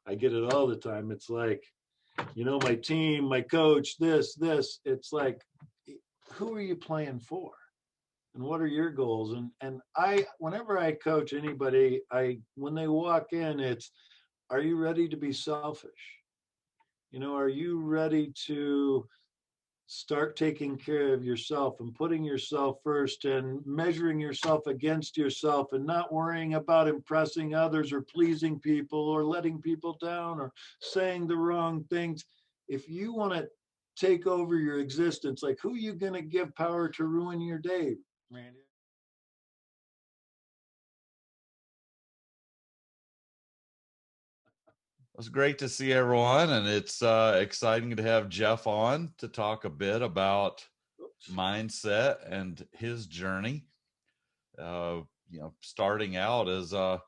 I get it all the time. It's like, my team, my coach, this. It's like, who are you playing for? And what are your goals? And whenever I coach anybody, when they walk in, it's, are you ready to be selfish? Are you ready to start taking care of yourself and putting yourself first and measuring yourself against yourself and not worrying about impressing others or pleasing people or letting people down or saying the wrong things? If you want to take over your existence, like, who are you going to give power to ruin your day, Randy? It's great to see everyone, and it's exciting to have Jeff on to talk a bit about mindset and his journey. Starting out as a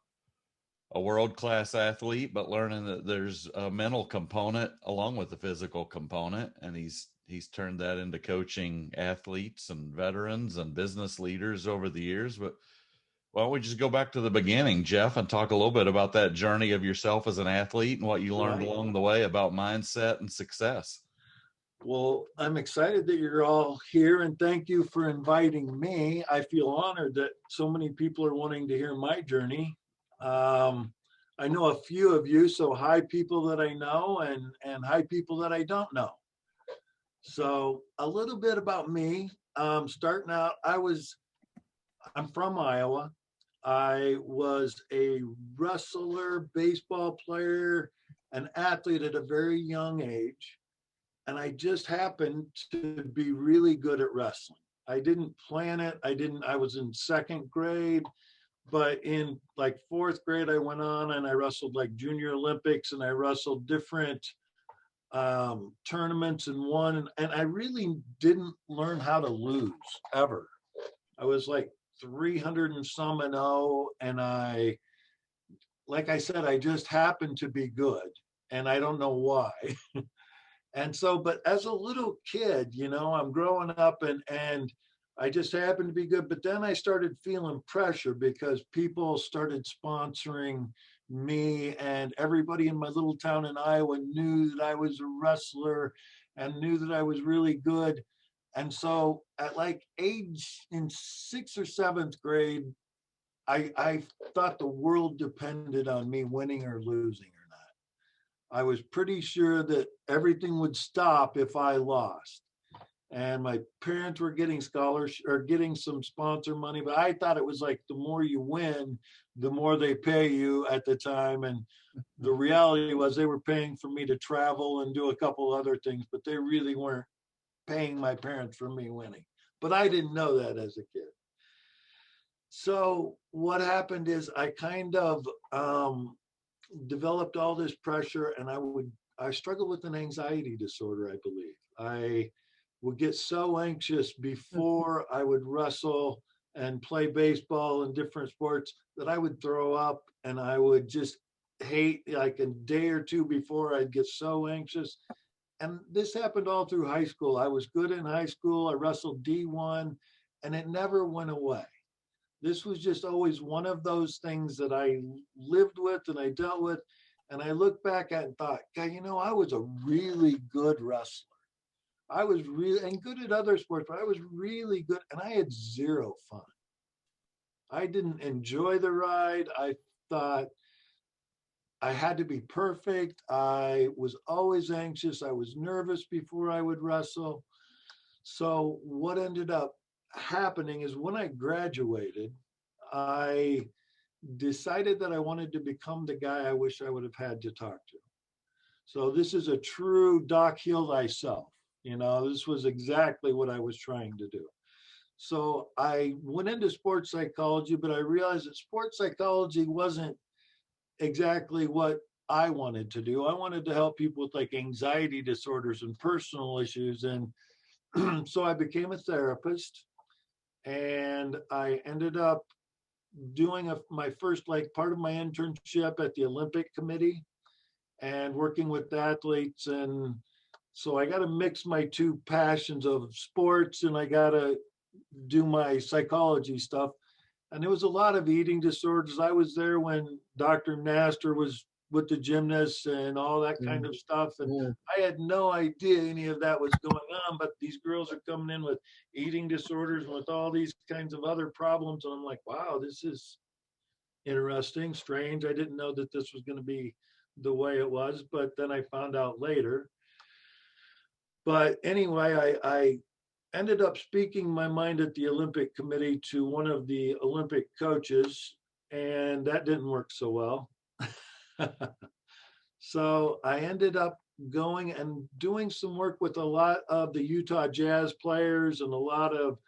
world-class athlete, but learning that there's a mental component along with the physical component, and he's turned that into coaching athletes and veterans and business leaders over the years. But why don't we just go back to the beginning, Jeff, and talk a little bit about that journey of yourself as an athlete and what you learned along the way about mindset and success. Well, I'm excited that you're all here, and thank you for inviting me. I feel honored that so many people are wanting to hear my journey. I know a few of you, so hi people that I know and hi people that I don't know. So a little bit about me. Starting out, I'm from Iowa. I was a wrestler, baseball player, an athlete at a very young age. And I just happened to be really good at wrestling. I didn't plan it. I was in second grade, but in like fourth grade, I went on and I wrestled like Junior Olympics, and I wrestled different tournaments and won. And I really didn't learn how to lose ever. I was like 300 and some and oh, and like I said, I just happened to be good, and I don't know why. And so, but as a little kid, I'm growing up and I just happened to be good. But then I started feeling pressure because people started sponsoring me, and everybody in my little town in Iowa knew that I was a wrestler and knew that I was really good. And so at like age in sixth or seventh grade, I thought the world depended on me winning or losing. I was pretty sure that everything would stop if I lost. And my parents were getting scholarship or getting some sponsor money, but I thought it was like the more you win, the more they pay you at the time. And the reality was they were paying for me to travel and do a couple other things, but they really weren't paying my parents for me winning. But I didn't know that as a kid. So what happened is I kind of developed all this pressure, and I struggled with an anxiety disorder, I believe. I would get so anxious before I would wrestle and play baseball and different sports that I would throw up, and I would just hate, like a day or two before, I'd get so anxious. And this happened all through high school. I was good in high school. I wrestled D1, and it never went away. This was just always one of those things that I lived with and I dealt with. And I look back at it and thought, God, I was a really good wrestler. I was really and good at other sports, but I was really good, and I had zero fun. I didn't enjoy the ride. I thought I had to be perfect. I was always anxious. I was nervous before I would wrestle. So what ended up happening is when I graduated, I decided that I wanted to become the guy I wish I would have had to talk to. So this is a true Doc Heal Thyself. This was exactly what I was trying to do. So I went into sports psychology, but I realized that sports psychology wasn't exactly what I wanted to do. I wanted to help people with like anxiety disorders and personal issues. And so I became a therapist, and I ended up doing my first, like, part of my internship at the Olympic Committee and working with athletes. And so I got to mix my two passions of sports, and I got to do my psychology stuff. And there was a lot of eating disorders. I was there when Dr. Nasser was with the gymnasts and all that kind of stuff. And I had no idea any of that was going on, but these girls are coming in with eating disorders and with all these kinds of other problems. And I'm like, wow, this is interesting, strange. I didn't know that this was going to be the way it was, but then I found out later. But anyway, I ended up speaking my mind at the Olympic Committee to one of the Olympic coaches, and that didn't work so well. So I ended up going and doing some work with a lot of the Utah Jazz players and a lot of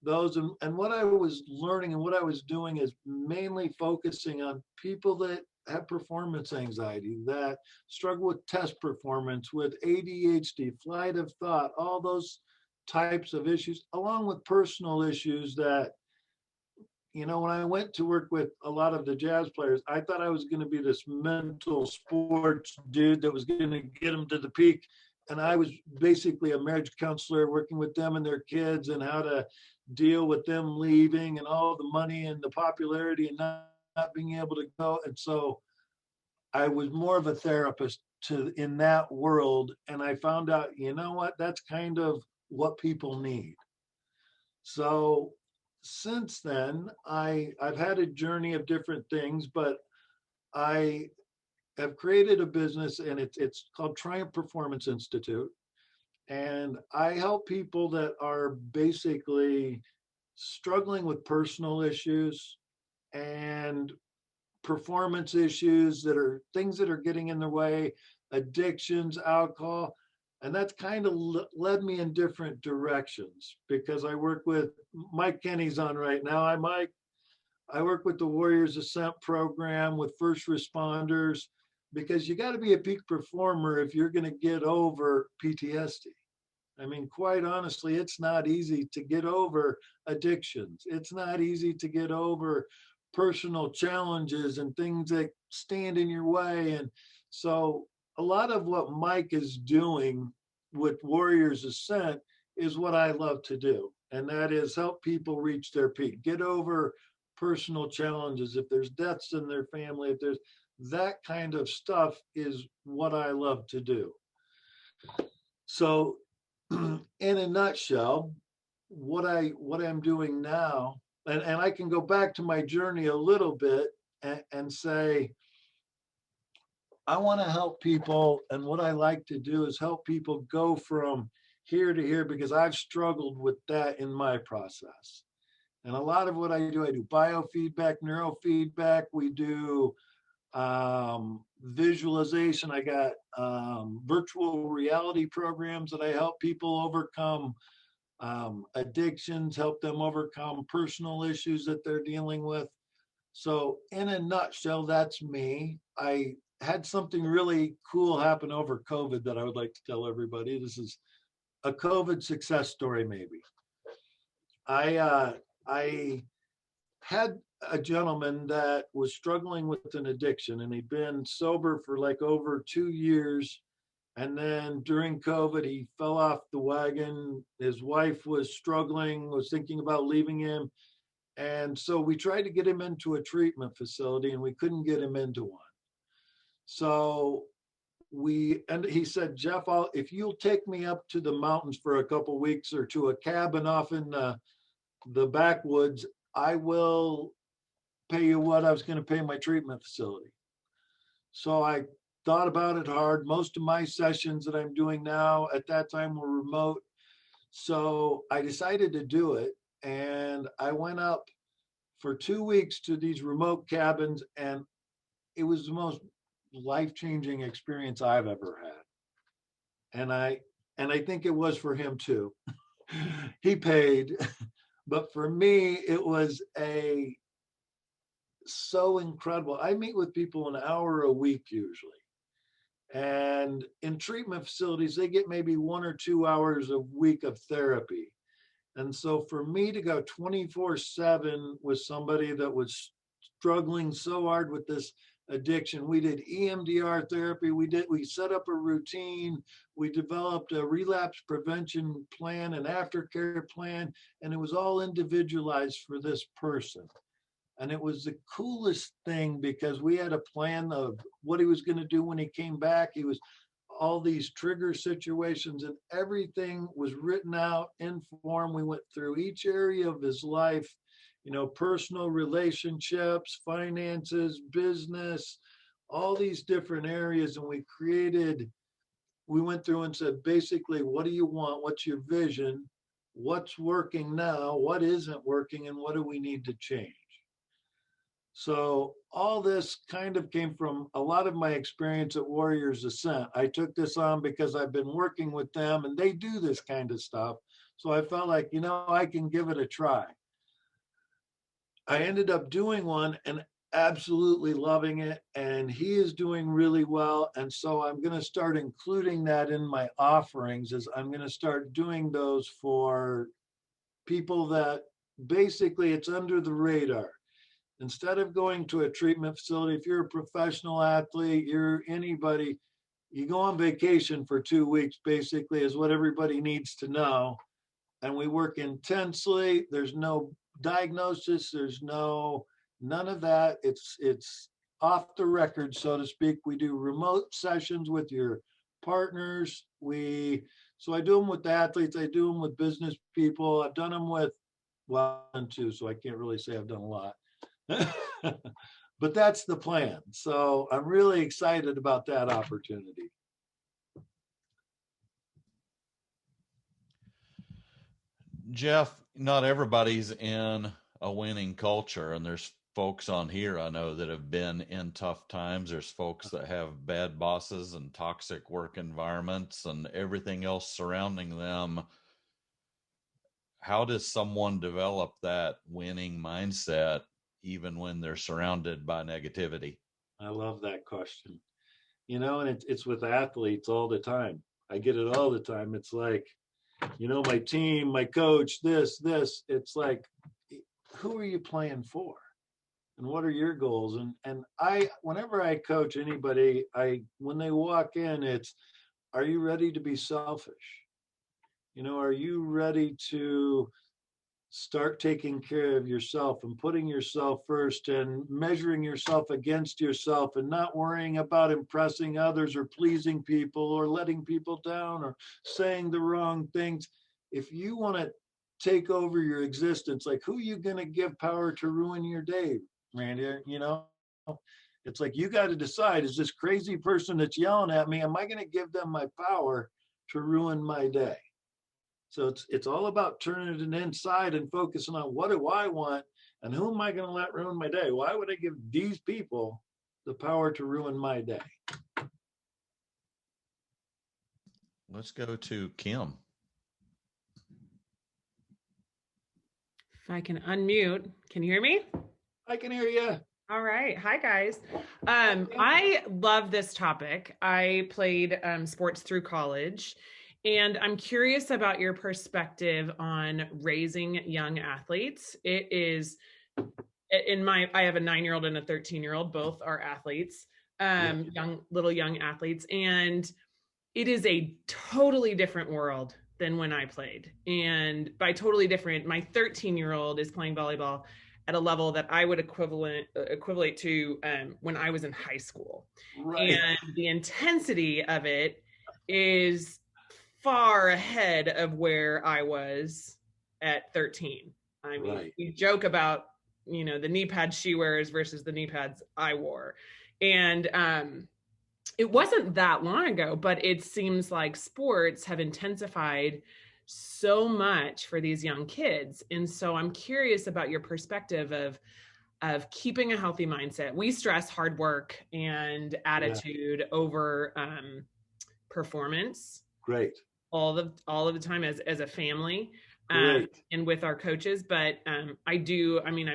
those. And what I was learning and what I was doing is mainly focusing on people that have performance anxiety, that struggle with test performance, with ADHD, flight of thought, all those types of issues, along with personal issues that, you know, when I went to work with a lot of the Jazz players, I thought I was going to be this mental sports dude that was going to get them to the peak. And I was basically a marriage counselor working with them and their kids and how to deal with them leaving and all the money and the popularity and not being able to go. And so I was more of a therapist in that world. And I found out, you know what, that's kind of what people need. So since then, I've had a journey of different things, but I have created a business, and it's called Triumph Performance Institute. And I help people that are basically struggling with personal issues and performance issues, that are things that are getting in their way, addictions, alcohol. And that's kind of led me in different directions, because I work with Mike Kenny's on right now. I work with the Warriors Ascent program with first responders, because you got to be a peak performer if you're going to get over PTSD. I mean, quite honestly, it's not easy to get over addictions. It's not easy to get over personal challenges and things that stand in your way. And so a lot of what Mike is doing with Warriors Ascent is what I love to do. And that is help people reach their peak, get over personal challenges. If there's deaths in their family, if there's that kind of stuff, is what I love to do. So in a nutshell, what I'm doing now, and I can go back to my journey a little bit and say, I want to help people. And what I like to do is help people go from here to here, because I've struggled with that in my process. And a lot of what I do biofeedback, neurofeedback. We do visualization. I got virtual reality programs that I help people overcome addictions, help them overcome personal issues that they're dealing with. So in a nutshell, that's me. I had something really cool happen over COVID that I would like to tell everybody. This is a COVID success story, maybe. I had a gentleman that was struggling with an addiction, and he'd been sober for like over 2 years. And then during COVID, he fell off the wagon. His wife was struggling, was thinking about leaving him. And so we tried to get him into a treatment facility, and we couldn't get him into one. So he said, Jeff, if you'll take me up to the mountains for a couple of weeks, or to a cabin off in the backwoods, I will pay you what I was going to pay my treatment facility. So I thought about it hard. Most of my sessions that I'm doing now at that time were remote. So I decided to do it. And I went up for 2 weeks to these remote cabins, and it was the most life-changing experience I've ever had. And I think it was for him too. He paid, but for me, it was so incredible. I meet with people an hour a week usually. And in treatment facilities, they get maybe 1 or 2 hours a week of therapy. And so for me to go 24/7 with somebody that was struggling so hard with this addiction, we did EMDR therapy. We set up a routine. We developed a relapse prevention plan, an aftercare plan, and it was all individualized for this person. And it was the coolest thing because we had a plan of what he was going to do when he came back. He was all these trigger situations, and everything was written out in form. We went through each area of his life, personal relationships, finances, business, all these different areas. And we went through and said, basically, what do you want? What's your vision? What's working now? What isn't working? And what do we need to change? So all this kind of came from a lot of my experience at Warriors Ascent. I took this on because I've been working with them and they do this kind of stuff. So I felt like, I can give it a try. I ended up doing one and absolutely loving it. And he is doing really well. And so I'm going to start including that in my offerings, as I'm going to start doing those for people that basically it's under the radar. Instead of going to a treatment facility, if you're a professional athlete, you're anybody, you go on vacation for 2 weeks, basically, is what everybody needs to know. And we work intensely. There's no diagnosis. There's none of that. It's off the record, so to speak. We do remote sessions with your partners. So I do them with the athletes. I do them with business people. I've done them with, two, so I can't really say I've done a lot. But that's the plan. So I'm really excited about that opportunity. Jeff, not everybody's in a winning culture, and there's folks on here I know that have been in tough times. There's folks that have bad bosses and toxic work environments and everything else surrounding them. How does someone develop that winning mindset even when they're surrounded by negativity? I love that question. And it's with athletes all the time. I get it all the time. It's like, my team, my coach, this. It's like, who are you playing for? And what are your goals? And whenever I coach anybody, when they walk in, it's, are you ready to be selfish? Are you ready to start taking care of yourself and putting yourself first and measuring yourself against yourself and not worrying about impressing others or pleasing people or letting people down or saying the wrong things? If you want to take over your existence, like, who are you going to give power to ruin your day, Randy? It's like, you got to decide, is this crazy person that's yelling at me, am I going to give them my power to ruin my day? So it's all about turning it inside and focusing on, what do I want and who am I going to let ruin my day? Why would I give these people the power to ruin my day? Let's go to Kim. If I can unmute, can you hear me? I can hear you. All right. Hi, guys. I love this topic. I played sports through college. And I'm curious about your perspective on raising young athletes. It is I have a 9-year-old and a 13-year-old, both are athletes, young athletes. And it is a totally different world than when I played. And by totally different, my 13-year-old is playing volleyball at a level that I would equivalent to when I was in high school. Right. And the intensity of it is far ahead of where I was at 13. I mean, right. We joke about, the knee pads she wears versus the knee pads I wore. And it wasn't that long ago, but it seems like sports have intensified so much for these young kids. And so I'm curious about your perspective of keeping a healthy mindset. We stress hard work and attitude over performance. Great. All of the time as a family and with our coaches. But I'm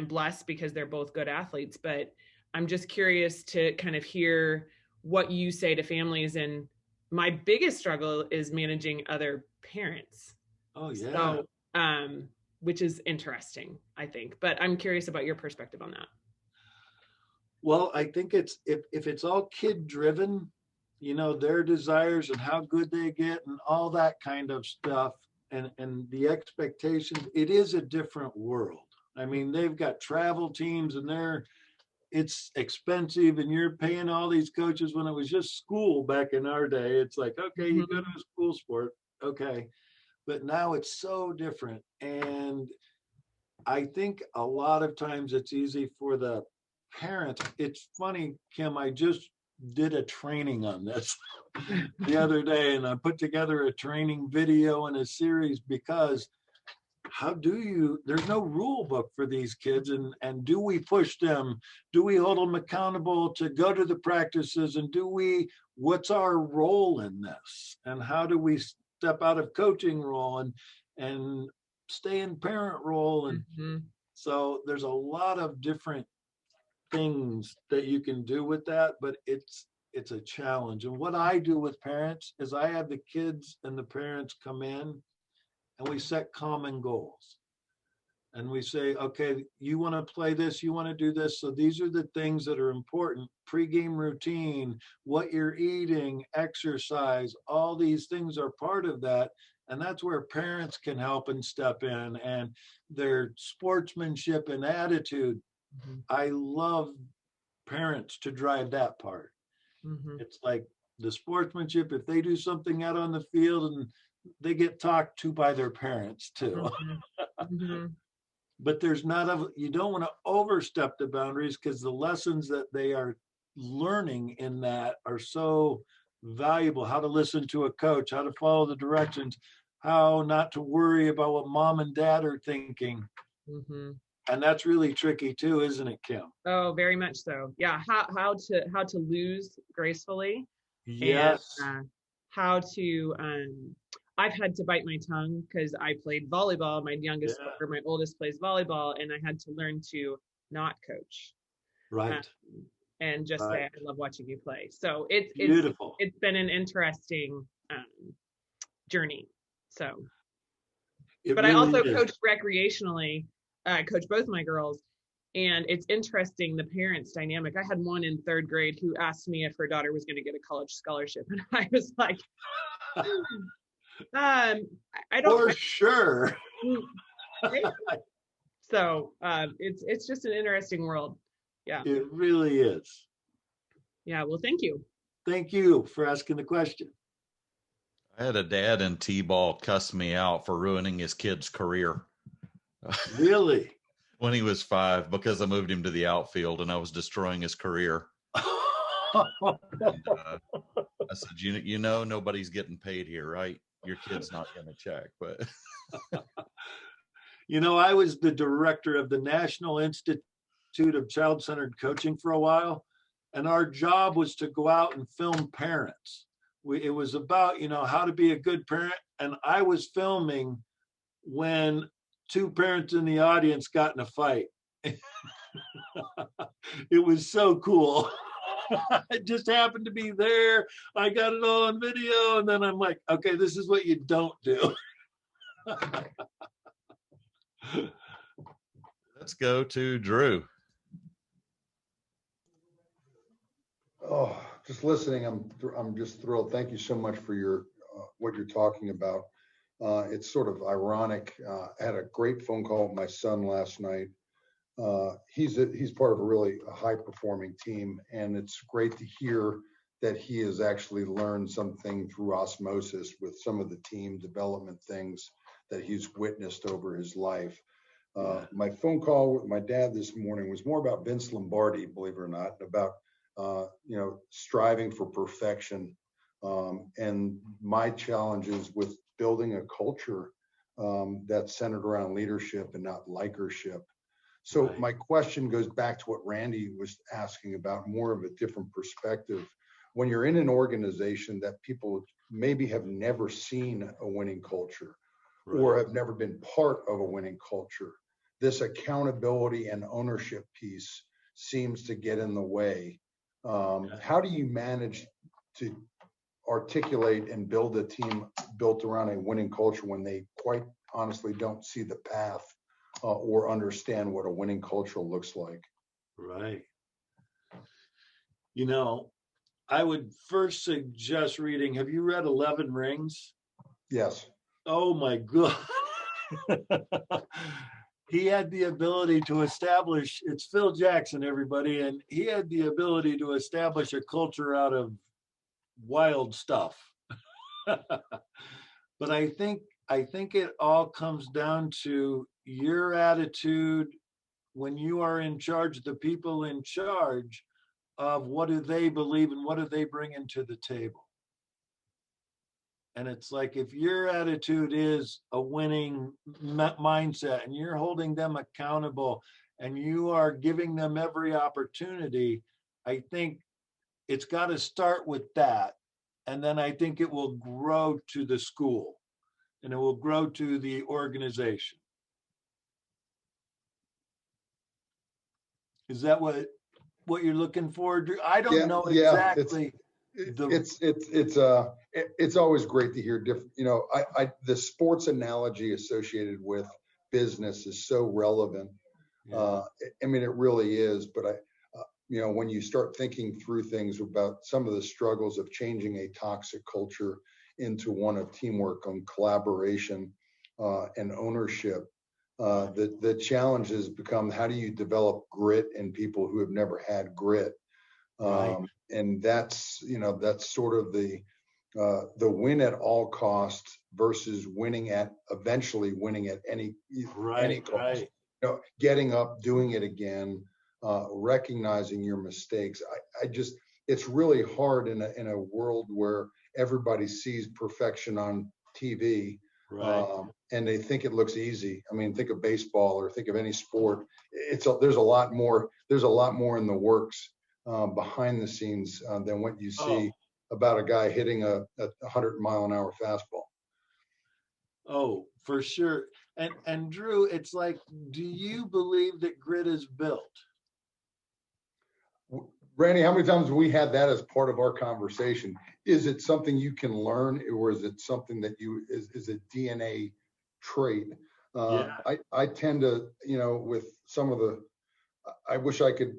blessed because they're both good athletes, but I'm just curious to kind of hear what you say to families. And my biggest struggle is managing other parents. Oh yeah. So, which is interesting, I think, but I'm curious about your perspective on that. Well, I think it's, if it's all kid driven, their desires and how good they get and all that kind of stuff and the expectations, it is a different world. I mean, they've got travel teams and it's expensive, and you're paying all these coaches. When it was just school back in our day, it's like, okay, you go to a school sport, okay. But now it's so different. And I think a lot of times it's easy for the parents. It's funny, Kim, I just did a training on this the other day, and I put together a training video and a series because there's no rule book for these kids, and do we push them? Do we hold them accountable to go to the practices? And what's our role in this? And how do we step out of coaching role and stay in parent role? And so there's a lot of different things that you can do with that, but it's a challenge. And what I do with parents is I have the kids and the parents come in and we set common goals. And we say, okay, you want to play this, you want to do this. So these are the things that are important: pregame routine, what you're eating, exercise, all these things are part of that. And that's where parents can help and step in, and their sportsmanship and attitude. I love parents to drive that part. It's like the sportsmanship, if they do something out on the field, and they get talked to by their parents too. But you don't want to overstep the boundaries, because the lessons that they are learning in that are so valuable. How to listen to a coach, how to follow the directions, how not to worry about what mom and dad are thinking. And that's really tricky too, isn't it, Kim? Oh, very much so. Yeah. How to lose gracefully. Yes. And, how to, I've had to bite my tongue because I played volleyball. My youngest or my oldest plays volleyball, and I had to learn to not coach. Right. And just say, I love watching you play. So it's beautiful. It's been an interesting journey. So, but really I also coach recreationally. I coach both my girls, and it's interesting, the parents dynamic. I had one in 3rd grade who asked me if her daughter was going to get a college scholarship, and I was like, I don't. For sure. So it's just an interesting world. Yeah. It really is. Yeah. Well, thank you. Thank you for asking the question. I had a dad in T-ball cuss me out for ruining his kid's career. Really? When he was 5, because I moved him to the outfield and I was destroying his career. And, I said, you know, nobody's getting paid here, right? Your kid's not going to check, but. You know, I was the director of the National Institute of Child-Centered Coaching for a while, and our job was to go out and film parents. It was about, how to be a good parent, and I was filming when 2 parents in the audience got in a fight. It was so cool. I just happened to be there. I got it all on video, and then I'm like, okay, this is what you don't do. Let's go to Drew. Oh, just listening, I'm just thrilled. Thank you so much for your what you're talking about. It's sort of ironic. I had a great phone call with my son last night. He's part of a really high performing team, and it's great to hear that he has actually learned something through osmosis with some of the team development things that he's witnessed over his life. My phone call with my dad this morning was more about Vince Lombardi, believe it or not, about striving for perfection, and my challenges with building a culture that's centered around leadership and not likership. So my question goes back to what Randy was asking about, more of a different perspective. When you're in an organization that people maybe have never seen a winning culture, or have never been part of a winning culture, this accountability and ownership piece seems to get in the way. How do you manage to articulate and build a team built around a winning culture when they quite honestly don't see the path or understand what a winning culture looks like? Right. I would first suggest reading, have you read 11 Rings? Yes. Oh my God. he had the ability to establish, it's Phil Jackson, everybody, and he had the ability to establish a culture out of wild stuff. But I think it all comes down to your attitude when you are in charge, the people in charge of what do they believe and what do they bring into the table. And it's like, if your attitude is a winning mindset and you're holding them accountable and you are giving them every opportunity, I think it's got to start with that. And then I think it will grow to the school and it will grow to the organization. Is that what you're looking for? I don't know exactly. It's always great to hear different, the sports analogy associated with business is so relevant. Yeah. I mean, it really is, but when you start thinking through things about some of the struggles of changing a toxic culture into one of teamwork and collaboration and ownership, the challenges become, how do you develop grit in people who have never had grit? Right. And that's sort of the win at all costs versus eventually winning at any cost. Right. Getting up, doing it again, recognizing your mistakes. It's really hard in a world where everybody sees perfection on TV. Right. And they think it looks easy. I mean, think of baseball or think of any sport. There's a lot more in the works behind the scenes than what you see about a guy hitting a 100-mile-an-hour fastball. Oh, for sure. And Drew, it's like, do you believe that grit is built? Randy, how many times have we had that as part of our conversation? Is it something you can learn, or is it something that is a DNA trait? Yeah. I tend to, with some of the, I wish I could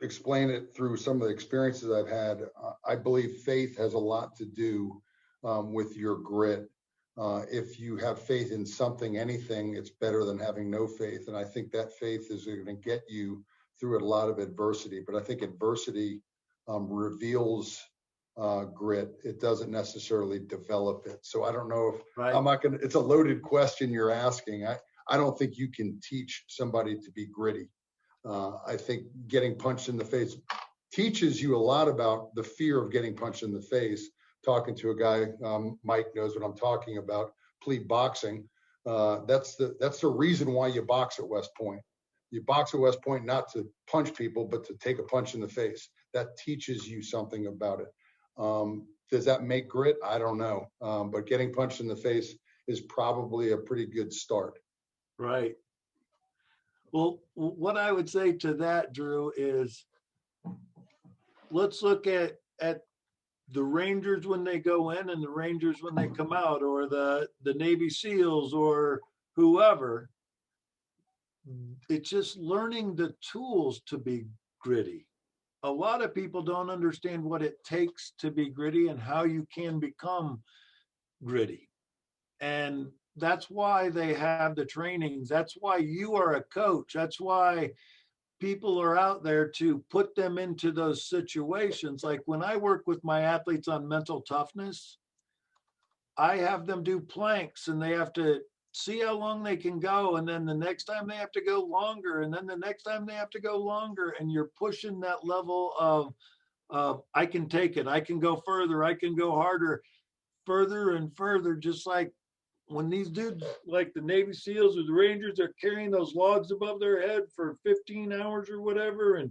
explain it through some of the experiences I've had. I believe faith has a lot to do with your grit. If you have faith in something, anything, it's better than having no faith. And I think that faith is going to get you through a lot of adversity. But I think adversity reveals grit. It doesn't necessarily develop it. So I don't know if I'm not going to, it's a loaded question you're asking. I don't think you can teach somebody to be gritty. I think getting punched in the face teaches you a lot about the fear of getting punched in the face. Talking to a guy, Mike knows what I'm talking about, plead boxing. That's the reason why you box at West Point. You box at West Point not to punch people, but to take a punch in the face. That teaches you something about it. Does that make grit? I don't know. But getting punched in the face is probably a pretty good start. Right. Well, what I would say to that, Drew, is let's look at the Rangers when they go in and the Rangers when they come out, or the Navy SEALs or whoever. It's just learning the tools to be gritty. A lot of people don't understand what it takes to be gritty and how you can become gritty. And that's why they have the trainings. That's why you are a coach. That's why people are out there to put them into those situations. Like when I work with my athletes on mental toughness, I have them do planks and they have to see how long they can go. And then the next time they have to go longer. And then the next time they have to go longer. And you're pushing that level of I can take it. I can go further. I can go harder, further and further, just like when these dudes like the Navy SEALs or the Rangers are carrying those logs above their head for 15 hours or whatever, and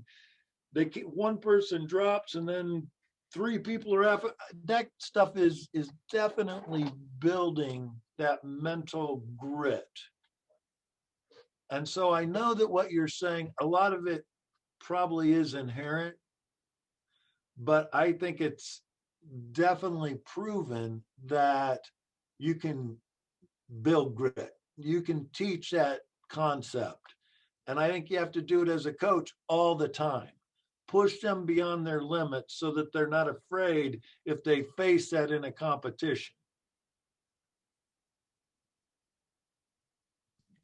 one person drops and then three people are after, that stuff is definitely building that mental grit. And so I know that what you're saying, a lot of it probably is inherent, but I think it's definitely proven that you can build grit. You can teach that concept. And I think you have to do it as a coach all the time. Push them beyond their limits so that they're not afraid if they face that in a competition.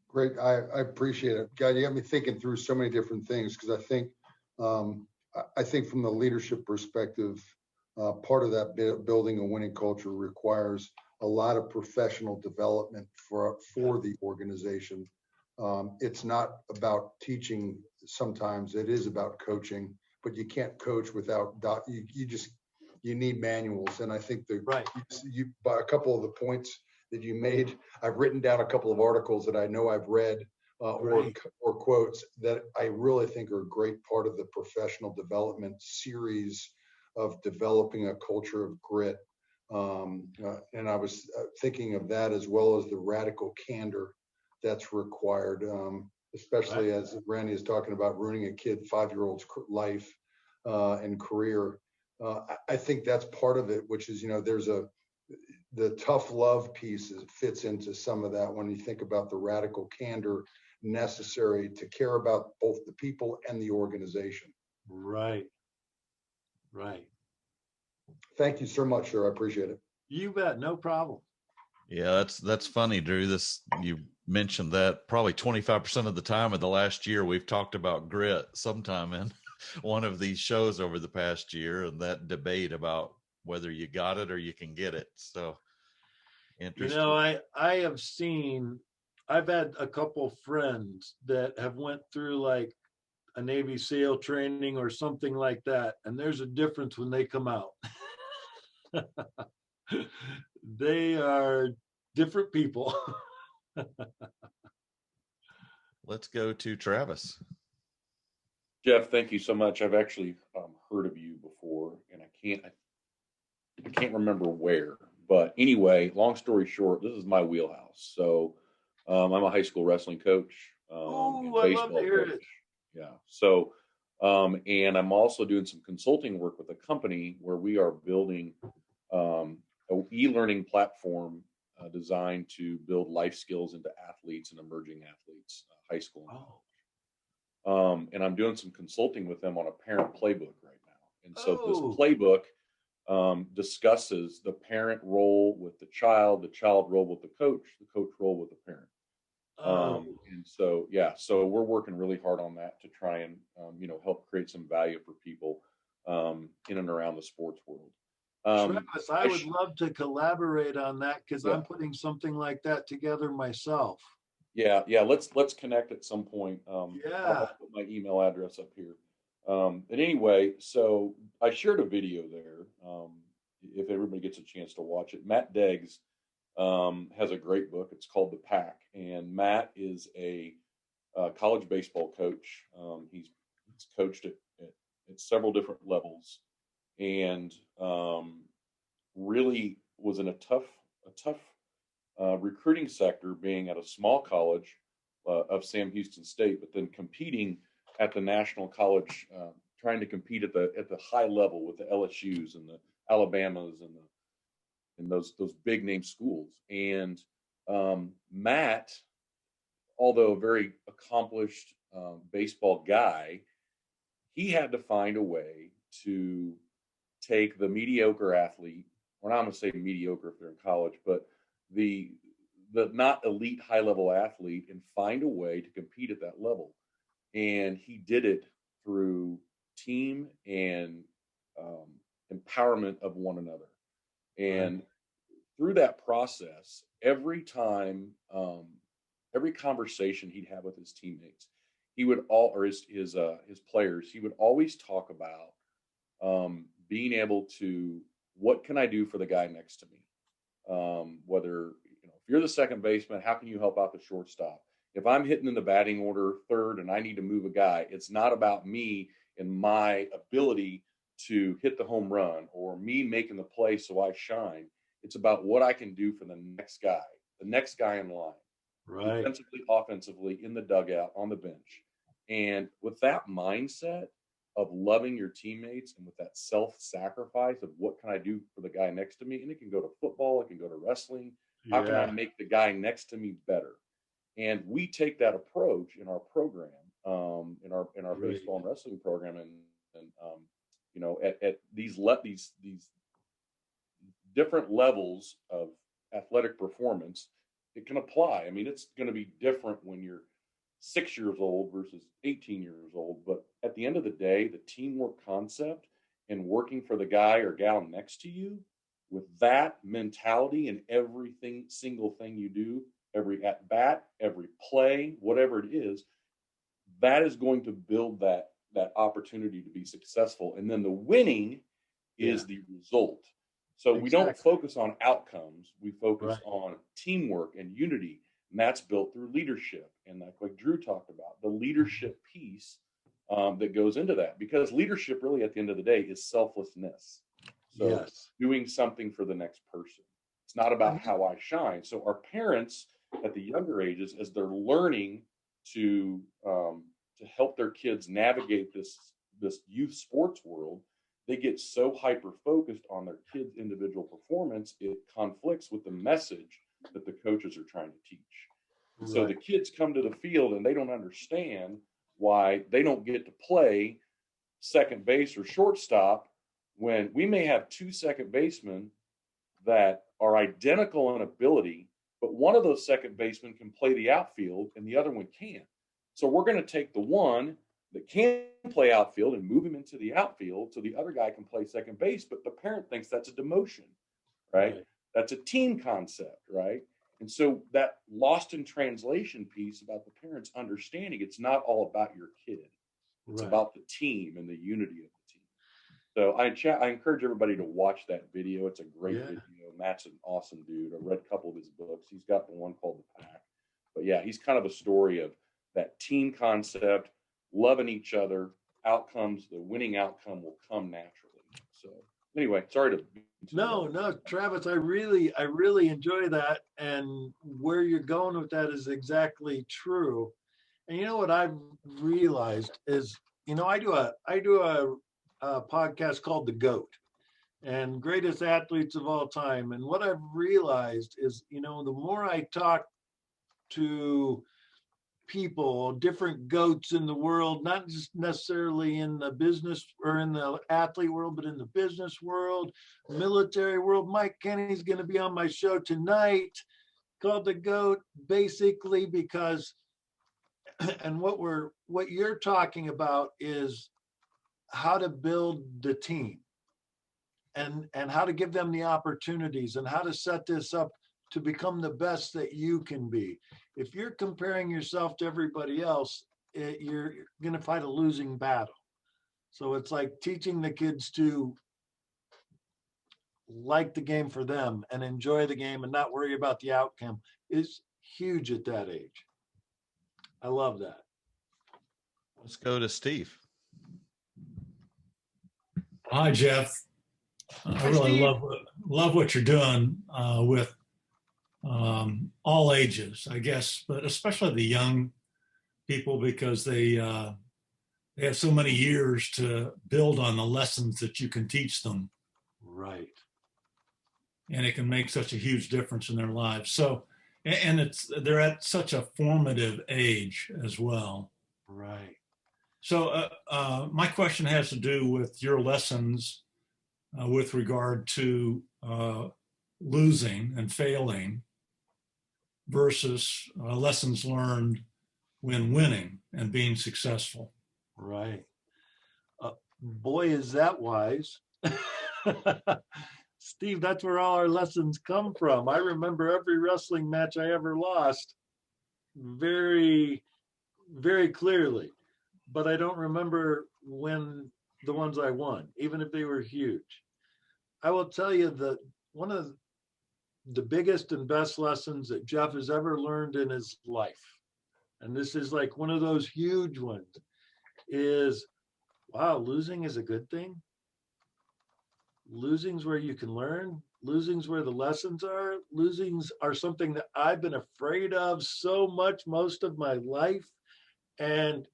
Great. I appreciate it. God, you got me thinking through so many different things because I think from the leadership perspective, part of that building a winning culture requires a lot of professional development for the organization. It's not about teaching. Sometimes it is about coaching, but you can't coach without you need manuals. And I think Right. by a couple of the points that you made, I've written down a couple of articles that I know I've read Right. or quotes that I really think are a great part of the professional development series of developing a culture of grit. And I was thinking of that as well as the radical candor that's required, especially as Randy is talking about ruining a kid 5-year-old's life and career. I think that's part of it, which is, there's the tough love piece fits into some of that when you think about the radical candor necessary to care about both the people and the organization. Right. Right. Thank you so much, sir. I appreciate it. You bet. No problem. Yeah, that's funny, Drew. You mentioned that probably 25% of the time of the last year we've talked about grit sometime in one of these shows over the past year, and that debate about whether you got it or you can get it. So interesting. I've had a couple friends that have went through like a Navy SEAL training or something like that, and there's a difference when they come out. They are different people. Let's go to Travis. Jeff, thank you so much. I've actually heard of you before, and I can't remember where. But anyway, long story short, this is my wheelhouse. So I'm a high school wrestling coach, and I baseball love to hear coach. it. Yeah. So and I'm also doing some consulting work with a company where we are building a e-learning platform designed to build life skills into athletes and emerging athletes, high school. And I'm doing some consulting with them on a parent playbook right now. And so this playbook discusses the parent role with the child role with the coach role with the parent. And so, yeah, so we're working really hard on that to try and, help create some value for people in and around the sports world. Travis, I would love to collaborate on that because I'm putting something like that together myself. Yeah. Let's connect at some point. I'll put my email address up here. And anyway, so I shared a video there. If everybody gets a chance to watch it, Matt Deggs has a great book. It's called The Pack, and Matt is a college baseball coach. He's coached at several different levels, and really was in a tough recruiting sector, being at a small college of Sam Houston State, but then competing at the national college, trying to compete at the high level with the LSUs and the Alabamas and those big name schools. And Matt, although a very accomplished baseball guy, he had to find a way to take the mediocre athlete, or not, I'm going to say mediocre if they're in college, but the not elite high level athlete, and find a way to compete at that level. And he did it through team and empowerment of one another. And through that process, every time, every conversation he'd have with his teammates, he would his players, he would always talk about being able to, what can I do for the guy next to me? Whether, if you're the second baseman, how can you help out the shortstop? If I'm hitting in the batting order third and I need to move a guy, it's not about me and my ability to hit the home run or me making the play so I shine. It's about what I can do for the next guy in line, right? Defensively, offensively, in the dugout, on the bench. And with that mindset of loving your teammates and with that self-sacrifice of what can I do for the guy next to me, and it can go to football, it can go to wrestling. How can I make the guy next to me better? And we take that approach in our program, in our baseball and wrestling program, and at these different levels of athletic performance, it can apply. I mean, it's going to be different when you're 6 years old versus 18 years old. But at the end of the day, the teamwork concept and working for the guy or gal next to you with that mentality in everything, single thing you do, every at bat, every play, whatever it is, that is going to build that opportunity to be successful. And then the winning is the result. So we don't focus on outcomes. We focus on teamwork and unity. And that's built through leadership. And like Drew talked about, the leadership piece that goes into that. Because leadership really at the end of the day is selflessness. So doing something for the next person. It's not about how I shine. So our parents at the younger ages, as they're learning to help their kids navigate this youth sports world, they get so hyper focused on their kids' individual performance, it conflicts with the message that the coaches are trying to teach. Right. So the kids come to the field and they don't understand why they don't get to play second base or shortstop when we may have 2 second basemen that are identical in ability, but one of those second basemen can play the outfield and the other one can't. So we're going to take the one that can play outfield and move him into the outfield so the other guy can play second base, but the parent thinks that's a demotion, right? That's a team concept, right? And so that lost in translation piece about the parents understanding it's not all about your kid. It's about the team and the unity of the team. So I encourage everybody to watch that video. It's a great video. Matt's an awesome dude. I read a couple of his books. He's got the one called The Pack. But yeah, he's kind of a story of that team concept, loving each other, outcomes, the winning outcome will come naturally. So anyway, sorry to no, Travis, I really enjoy that, and where you're going with that is exactly true. And you know what I've realized is, I do a podcast called The GOAT, and Greatest Athletes of All Time. And what I've realized is, the more I talk to people, different goats in the world, not just necessarily in the business or in the athlete world, but in the business world, military world. Mike Kenny's going to be on my show tonight, called The GOAT, basically because, and what you're talking about is how to build the team and how to give them the opportunities and how to set this up to become the best that you can be. If you're comparing yourself to everybody else, you're going to fight a losing battle. So it's like teaching the kids to like the game for them and enjoy the game and not worry about the outcome is huge at that age. I love that. Let's go to Steve. Hi, Jeff. I really love what you're doing with all ages, I guess, but especially the young people, because they have so many years to build on the lessons that you can teach them. Right. And it can make such a huge difference in their lives. So, and they're at such a formative age as well. Right. So my question has to do with your lessons with regard to losing and failing versus lessons learned when winning and being successful. Right. Boy, is that wise. Steve, that's where all our lessons come from. I remember every wrestling match I ever lost very, very clearly, but I don't remember when the ones I won, even if they were huge. I will tell you that one of the biggest and best lessons that Jeff has ever learned in his life, and this is like one of those huge ones, is, wow, losing is a good thing. Losing's where you can learn. Losing's where the lessons are. Losings are something that I've been afraid of so much most of my life. And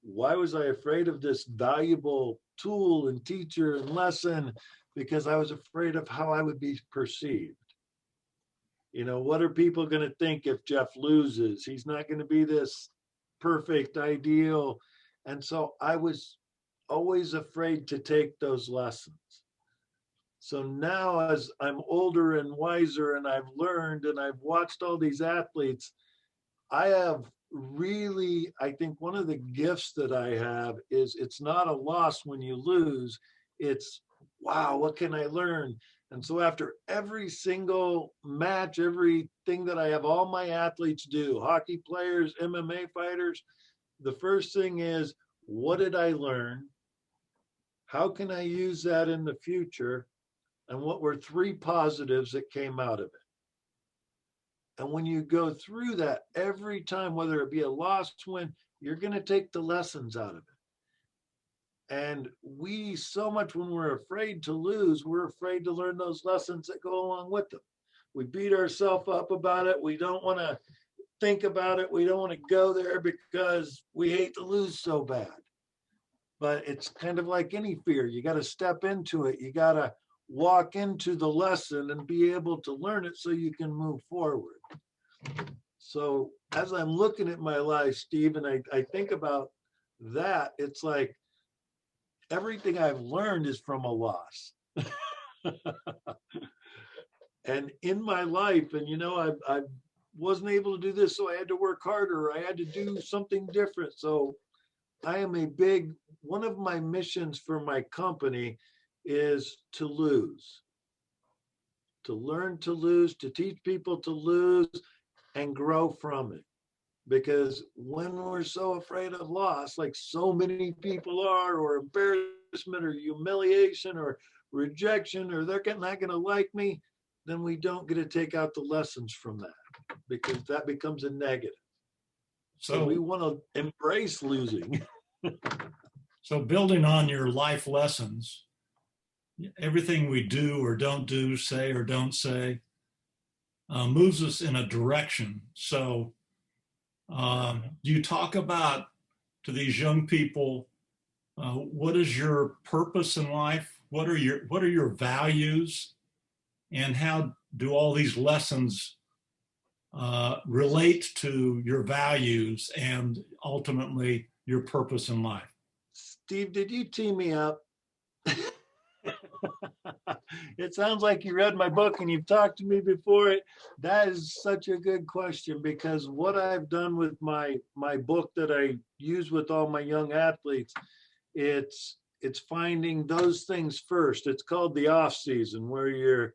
why was I afraid of this valuable tool and teacher and lesson? Because I was afraid of how I would be perceived. What are people going to think if Jeff loses? He's not going to be this perfect, ideal. And so I was always afraid to take those lessons. So now as I'm older and wiser and I've learned and I've watched all these athletes, I have really, I think one of the gifts that I have is it's not a loss when you lose. It's, wow, what can I learn? And so after every single match, everything that I have all my athletes do, hockey players, MMA fighters, the first thing is, what did I learn? How can I use that in the future? And what were 3 positives that came out of it? And when you go through that every time, whether it be a loss, win, you're going to take the lessons out of it. And we so much, when we're afraid to lose, we're afraid to learn those lessons that go along with them. We beat ourselves up about it. We don't want to think about it. We don't want to go there because we hate to lose so bad. But it's kind of like any fear. You got to step into it. You got to walk into the lesson and be able to learn it so you can move forward. So as I'm looking at my life, Steve, and I think about that, it's like everything I've learned is from a loss. And in my life, and I wasn't able to do this, so I had to work harder. I had to do something different. So I am one of my missions for my company is to lose, to learn to lose, to teach people to lose and grow from it. Because when we're so afraid of loss, like so many people are, or embarrassment or humiliation or rejection, or they're not going to like me, then we don't get to take out the lessons from that, because that becomes a negative. So we want to embrace losing. So building on your life lessons, everything we do or don't do, say or don't say, moves us in a direction. So do you talk about to these young people, what is your purpose in life? What are your values? And how do all these lessons relate to your values and ultimately your purpose in life? Steve, did you tee me up? It sounds like you read my book and you've talked to me before it. That is such a good question, because what I've done with my book that I use with all my young athletes, it's finding those things first. It's called the off season, where you're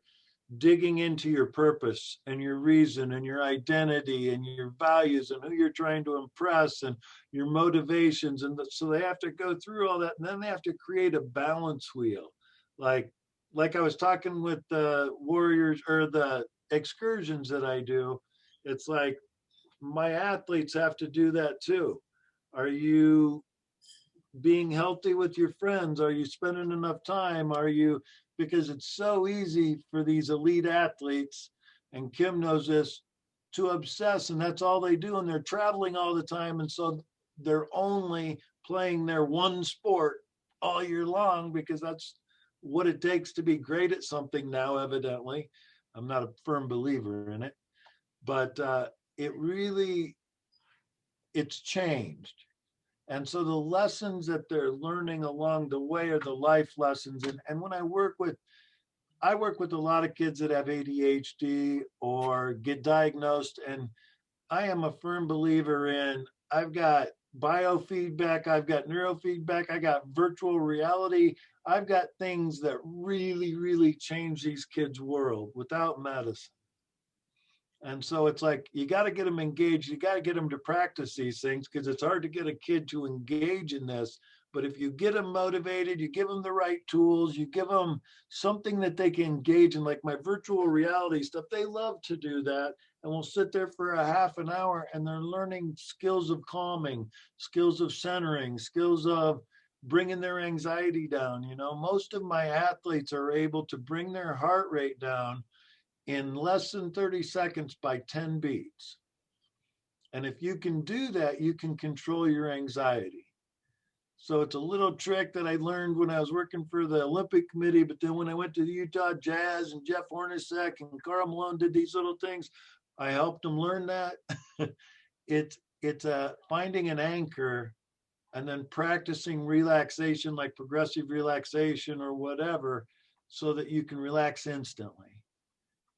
digging into your purpose and your reason and your identity and your values and who you're trying to impress and your motivations. And so they have to go through all that, and then they have to create a balance wheel. Like I was talking with the warriors or the excursions that I do, it's like my athletes have to do that too. Are you being healthy with your friends? Are you spending enough time? Because it's so easy for these elite athletes, and Kim knows this, to obsess, and that's all they do. And they're traveling all the time. And so they're only playing their one sport all year long, because that's what it takes to be great at something now, evidently. I'm not a firm believer in it, but it's changed. And so the lessons that they're learning along the way are the life lessons. And when I work with a lot of kids that have ADHD or get diagnosed, and I am a firm believer in, I've got biofeedback, I've got neurofeedback, I got virtual reality, I've got things that really, really change these kids' world without medicine. And so it's like, you got to get them engaged. You got to get them to practice these things, because it's hard to get a kid to engage in this. But if you get them motivated, you give them the right tools, you give them something that they can engage in, like my virtual reality stuff, they love to do that. And we'll sit there for a half an hour and they're learning skills of calming, skills of centering, skills of bringing their anxiety down. Most of my athletes are able to bring their heart rate down in less than 30 seconds by 10 beats. And if you can do that, you can control your anxiety. So it's a little trick that I learned when I was working for the Olympic Committee, but then when I went to the Utah Jazz and Jeff Hornacek and Karl Malone did these little things, I helped them learn that. It's finding an anchor and then practicing relaxation, like progressive relaxation or whatever, so that you can relax instantly.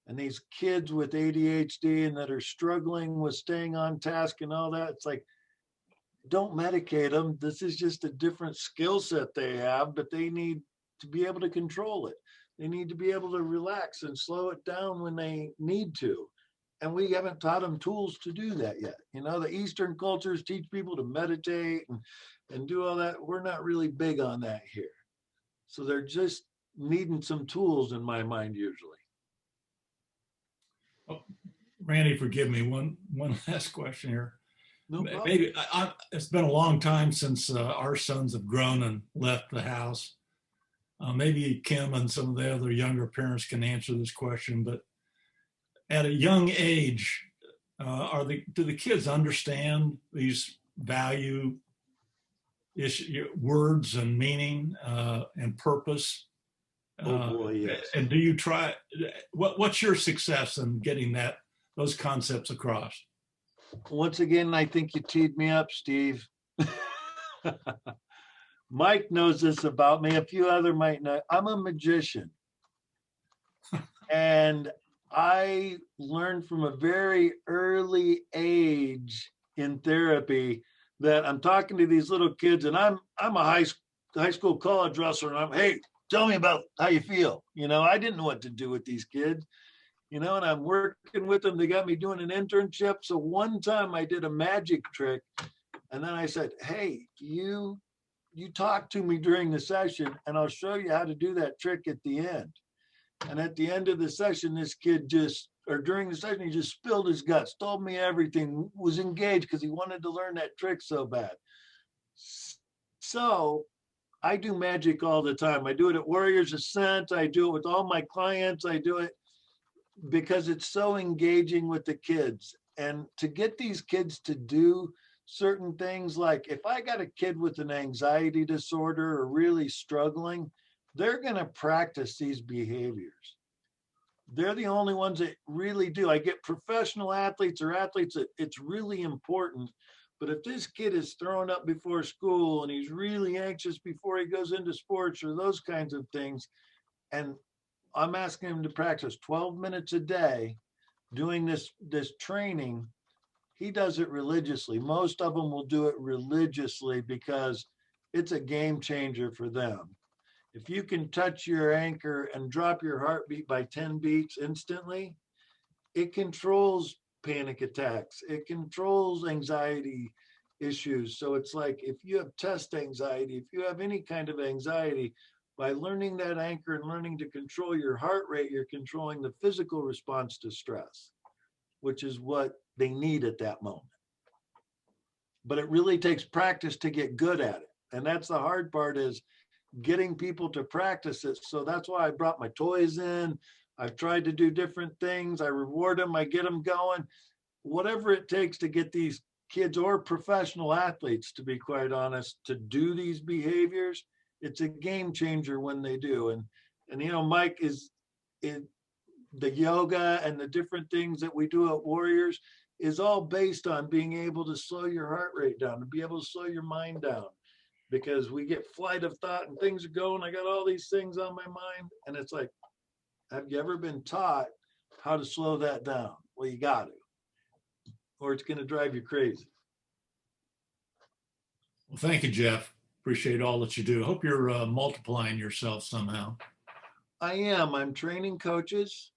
And these kids with ADHD and that are struggling with staying on task and all that, it's like, don't medicate them. This is just a different skill set they have, but they need to be able to control it. They need to be able to relax and slow it down when they need to. And we haven't taught them tools to do that yet. You know, the Eastern cultures teach people to meditate and do all that. We're not really big on that here. So they're just needing some tools in my mind usually. Oh, Randy, forgive me. One last question here. No problem. Maybe it's been a long time since our sons have grown and left the house. Maybe Kim and some of the other younger parents can answer this question, but at a young age, do the kids understand these value words and meaning and purpose? Oh boy, yes. And do you try? What's your success in getting those concepts across? Once again, I think you teed me up, Steve. Mike knows this about me. A few other might know. I'm a magician. And I learned from a very early age in therapy that I'm talking to these little kids, and I'm a high school college wrestler, and hey, tell me about how you feel. You know, I didn't know what to do with these kids, you know, and I'm working with them. They got me doing an internship. So one time I did a magic trick, and then I said, hey, you talk to me during the session, and I'll show you how to do that trick at the end. And at the end of the session, this kid during the session, he just spilled his guts, told me everything, was engaged because he wanted to learn that trick so bad. So I do magic all the time. I do it at Warriors Ascent. I do it with all my clients. I do it because it's so engaging with the kids. And to get these kids to do certain things, like if I got a kid with an anxiety disorder or really struggling, they're going to practice these behaviors. They're the only ones that really do. I get professional athletes or athletes that it's really important. But if this kid is thrown up before school and he's really anxious before he goes into sports or those kinds of things, and I'm asking him to practice 12 minutes a day doing this training, he does it religiously. Most of them will do it religiously because it's a game changer for them. If you can touch your anchor and drop your heartbeat by 10 beats instantly, it controls panic attacks. It controls anxiety issues. So it's like if you have test anxiety, if you have any kind of anxiety, by learning that anchor and learning to control your heart rate, you're controlling the physical response to stress, which is what they need at that moment. But it really takes practice to get good at it. And that's the hard part, is getting people to practice it. So that's why I brought my toys in. I've tried to do different things. I reward them. I get them going. Whatever it takes to get these kids or professional athletes, to be quite honest, to do these behaviors, it's a game changer when they do. And you know, Mike, is the yoga and the different things that we do at Warriors is all based on being able to slow your heart rate down, to be able to slow your mind down. Because we get flight of thought and things are going, I got all these things on my mind. And it's like, have you ever been taught how to slow that down? Well, you got to, or it's going to drive you crazy. Well, thank you, Jeff. Appreciate all that you do. Hope you're multiplying yourself somehow. I am. I'm training coaches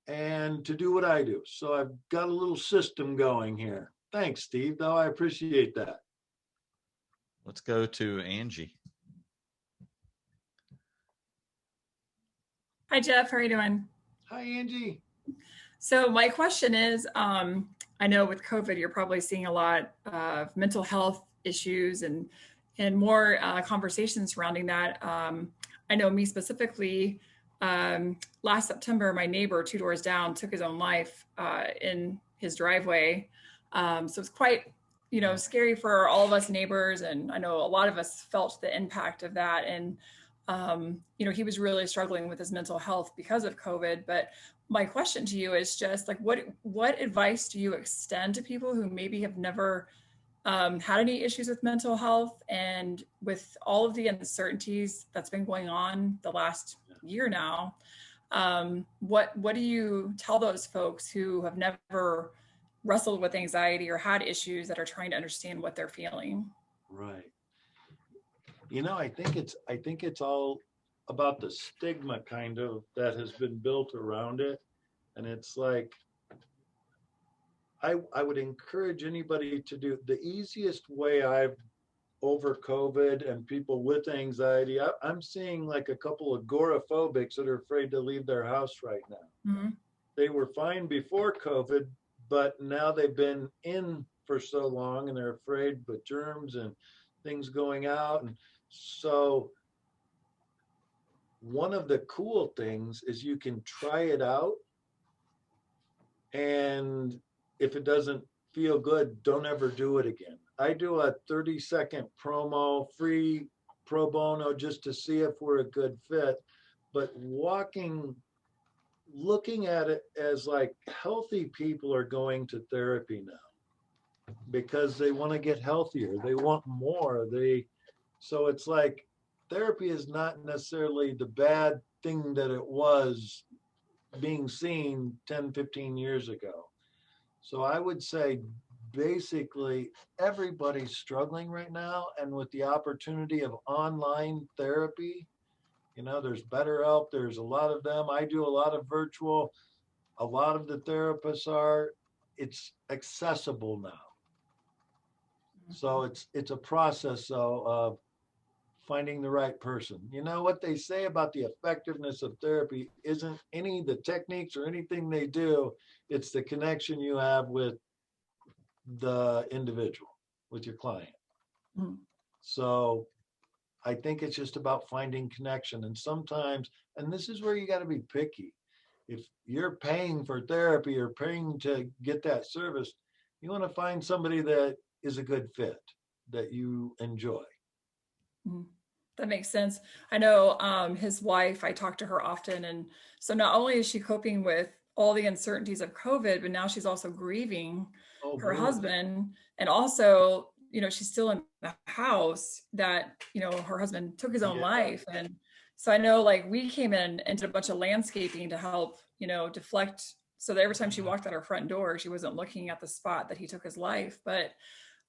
and to do what I do. So I've got a little system going here. Thanks, Steve, though. I appreciate that. Let's go to Angie. Hi, Jeff. How are you doing? Hi, Angie. So my question is, I know with COVID, you're probably seeing a lot of mental health issues and more conversations surrounding that. I know me specifically, last September, my neighbor 2 doors down took his own life in his driveway. So it's quite, scary for all of us neighbors. And I know a lot of us felt the impact of that. And, he was really struggling with his mental health because of COVID. But my question to you is just like, what advice do you extend to people who maybe have never had any issues with mental health, and with all of the uncertainties that's been going on the last year now. What do you tell those folks who have never wrestled with anxiety or had issues that are trying to understand what they're feeling? Right. I think it's all about the stigma kind of that has been built around it. And it's like, I would encourage anybody to do the easiest way I've over COVID and people with anxiety. I'm seeing like a couple of agoraphobics that are afraid to leave their house right now. Mm-hmm. They were fine before COVID, but now they've been in for so long and they're afraid with germs and things going out. And so one of the cool things is you can try it out. And if it doesn't feel good, don't ever do it again. I do a 30-second promo, free pro bono, just to see if we're a good fit. But looking at it as like healthy people are going to therapy now because they want to get healthier. They want more. So it's like therapy is not necessarily the bad thing that it was being seen 10, 15 years ago. So I would say basically everybody's struggling right now. And with the opportunity of online therapy, there's BetterHelp, there's a lot of them. I do a lot of virtual. A lot of the therapists it's accessible now. So it's a process of finding the right person. What they say about the effectiveness of therapy isn't any of the techniques or anything they do. It's the connection you have with the individual, with your client. Mm-hmm. So I think it's just about finding connection. And sometimes, and this is where you got to be picky. If you're paying for therapy or paying to get that service, you want to find somebody that is a good fit, that you enjoy. Mm-hmm. That makes sense. I know his wife, I talk to her often. And so not only is she coping with all the uncertainties of COVID, but now she's also grieving her husband. And also, she's still in the house that, her husband took his own life. And so I know like we came in and did a bunch of landscaping to help, deflect. So that every time she walked out her front door, she wasn't looking at the spot that he took his life. But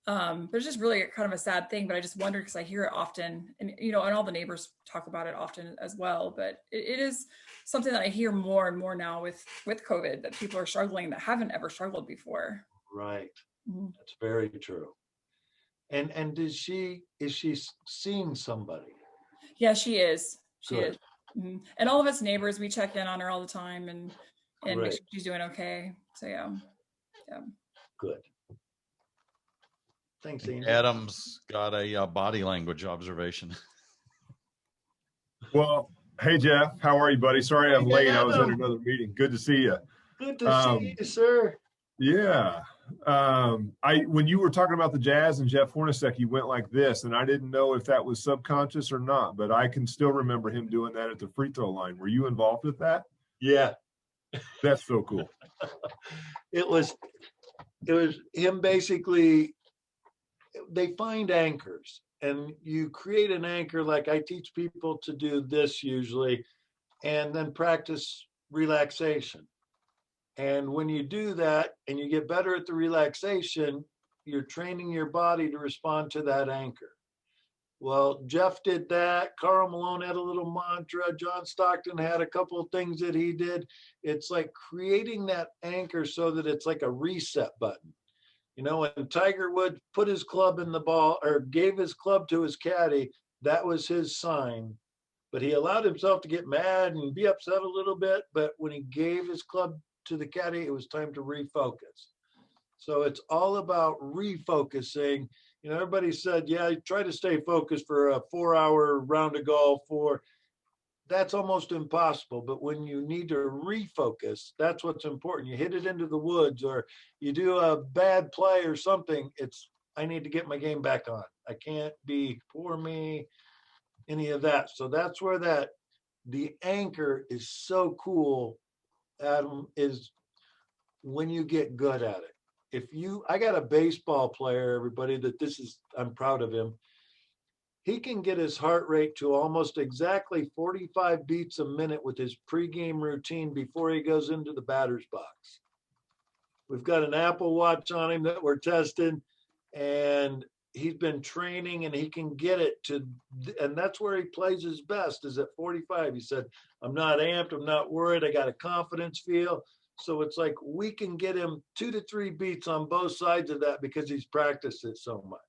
there's just really kind of a sad thing, but I just wondered because I hear it often and, and all the neighbors talk about it often as well, but it is something that I hear more and more now with COVID, that people are struggling that haven't ever struggled before. Right. Mm-hmm. That's very true. And is she seeing somebody? Yeah, she is. She Good. is. Mm-hmm. And all of us neighbors, we check in on her all the time and Great. make sure she's doing okay. So yeah. Good. Thanks, Angel. Adam's got a body language observation. Well, hey, Jeff. How are you, buddy? Sorry I'm late. I was at Adam. another meeting. Good to see you. Good to see you, sir. Yeah. When you were talking about the Jazz and Jeff Hornacek, you went like this, and I didn't know if that was subconscious or not, but I can still remember him doing that at the free throw line. Were you involved with that? Yeah. That's so cool. It was him basically. They find anchors and you create an anchor. Like I teach people to do this usually, and then practice relaxation. And when you do that and you get better at the relaxation, you're training your body to respond to that anchor. Well, Jeff did that. Karl Malone had a little mantra. John Stockton had a couple of things that he did. It's like creating that anchor so that it's like a reset button. When Tiger Woods put his club in the ball or gave his club to his caddy, that was his sign. But he allowed himself to get mad and be upset a little bit. But when he gave his club to the caddy, it was time to refocus. So it's all about refocusing. Everybody said, yeah, try to stay focused for a 4-hour round of golf. That's almost impossible. But when you need to refocus, that's what's important. You hit it into the woods or you do a bad play or something. I need to get my game back on. I can't be poor me, any of that. So that's where the anchor is so cool, Adam, is when you get good at it. I got a baseball player, everybody, I'm proud of him. he can get his heart rate to almost exactly 45 beats a minute with his pregame routine before he goes into the batter's box. We've got an Apple Watch on him that we're testing, and he's been training, and he can get it to, and that's where he plays his best, is at 45. He said, I'm not amped, I'm not worried, I got a confidence feel. So it's like we can get him 2 to 3 beats on both sides of that because he's practiced it so much.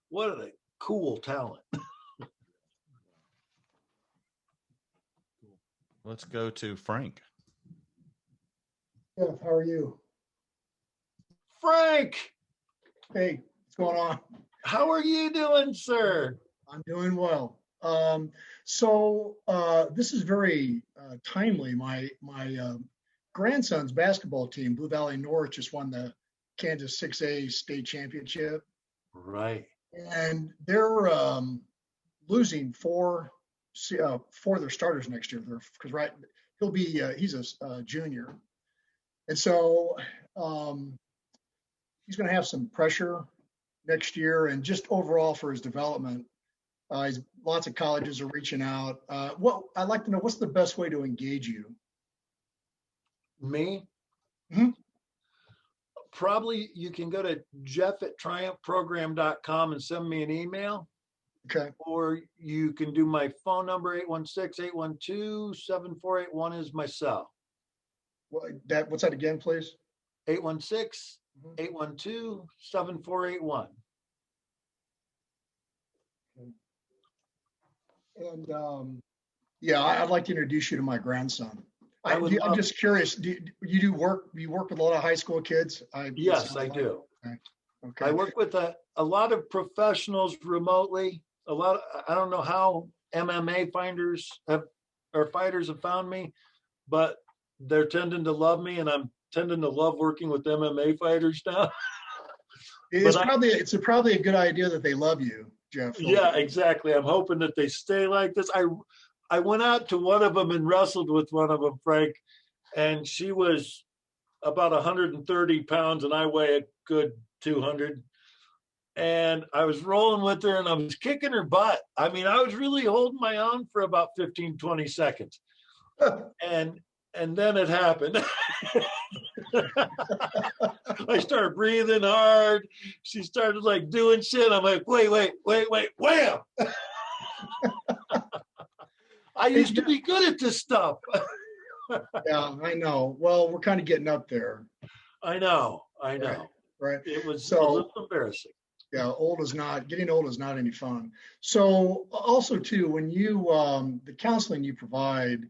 What a cool talent. Let's go to Frank. Jeff, how are you? Frank, Hey, what's going on? how are you doing, sir? I'm doing well. This is very timely. My grandson's basketball team, Blue Valley North, just won the Kansas 6A state championship, Right. and they're losing four of their starters next year. Because he'll be he's a junior, and so he's going to have some pressure next year, and just overall for his development. Lots of colleges are reaching out. What I'd like to know, what's the best way to engage you? Me? Mhm. Probably you can go to jeff@triumphprogram.com and send me an email, Okay. or you can do my phone number, 816-812-7481 is my cell. What's that again, please? 816-812-7481. And I'd like to introduce you to my grandson. I'm just curious. Do you work with a lot of high school kids? Yes, I do. Okay. I work with a lot of professionals remotely. I don't know how MMA fighters have found me, but they're tending to love me, and I'm tending to love working with MMA fighters now. It's probably a good idea that they love you, Jeff. Yeah, exactly. I'm hoping that they stay like this. I went out to one of them and wrestled with one of them, Frank, and she was about 130 pounds and I weigh a good 200. And I was rolling with her and I was kicking her butt. I mean, I was really holding my own for about 15, 20 seconds. And then it happened. I started breathing hard. She started like doing shit. I'm like, wait, wham! I used to be good at this stuff. Yeah, I know. Well, we're kind of getting up there. I know. Right. It was So- a little embarrassing. Yeah, getting old is not any fun. So also too, when you, the counseling you provide,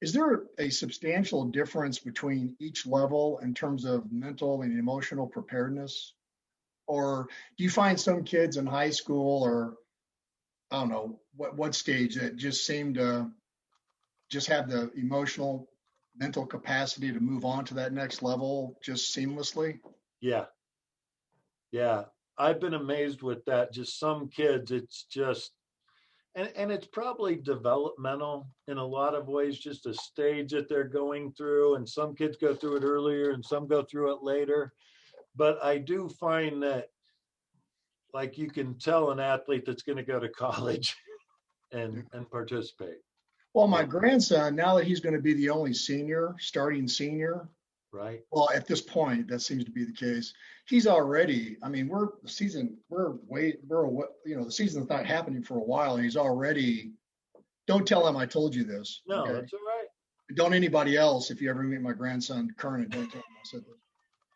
is there a substantial difference between each level in terms of mental and emotional preparedness? Or do you find some kids in high school, or I don't know what stage, that just seem to just have the emotional, mental capacity to move on to that next level just seamlessly? Yeah. I've been amazed with that. Just some kids, it's just, and it's probably developmental in a lot of ways, just a stage that they're going through. And some kids go through it earlier and some go through it later. But I do find that, like, you can tell an athlete that's going to go to college and participate. Well, my grandson, now that he's going to be the only starting senior, Right. well, at this point, that seems to be the case. He's already, I mean, the season's not happening for a while, and he's already, don't tell him I told you this. No, okay? that's all right. Don't anybody else, if you ever meet my grandson, Kernan, don't tell him I said this.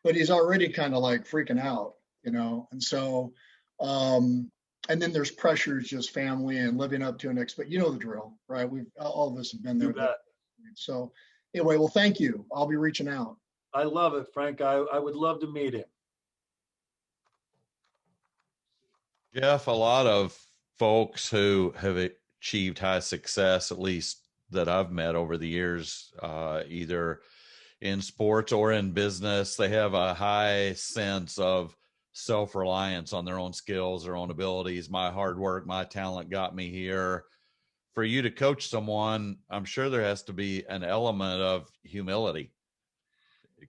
But he's already kind of like freaking out, and so, and then there's pressures, just family and living up to an you know the drill, right? All of us have been there. You bet. So anyway, well, thank you. I'll be reaching out. I love it, Frank. I would love to meet him. Jeff, a lot of folks who have achieved high success, at least that I've met over the years, either in sports or in business, they have a high sense of self-reliance on their own skills, their own abilities. My hard work, my talent got me here. For you to coach someone, I'm sure there has to be an element of humility.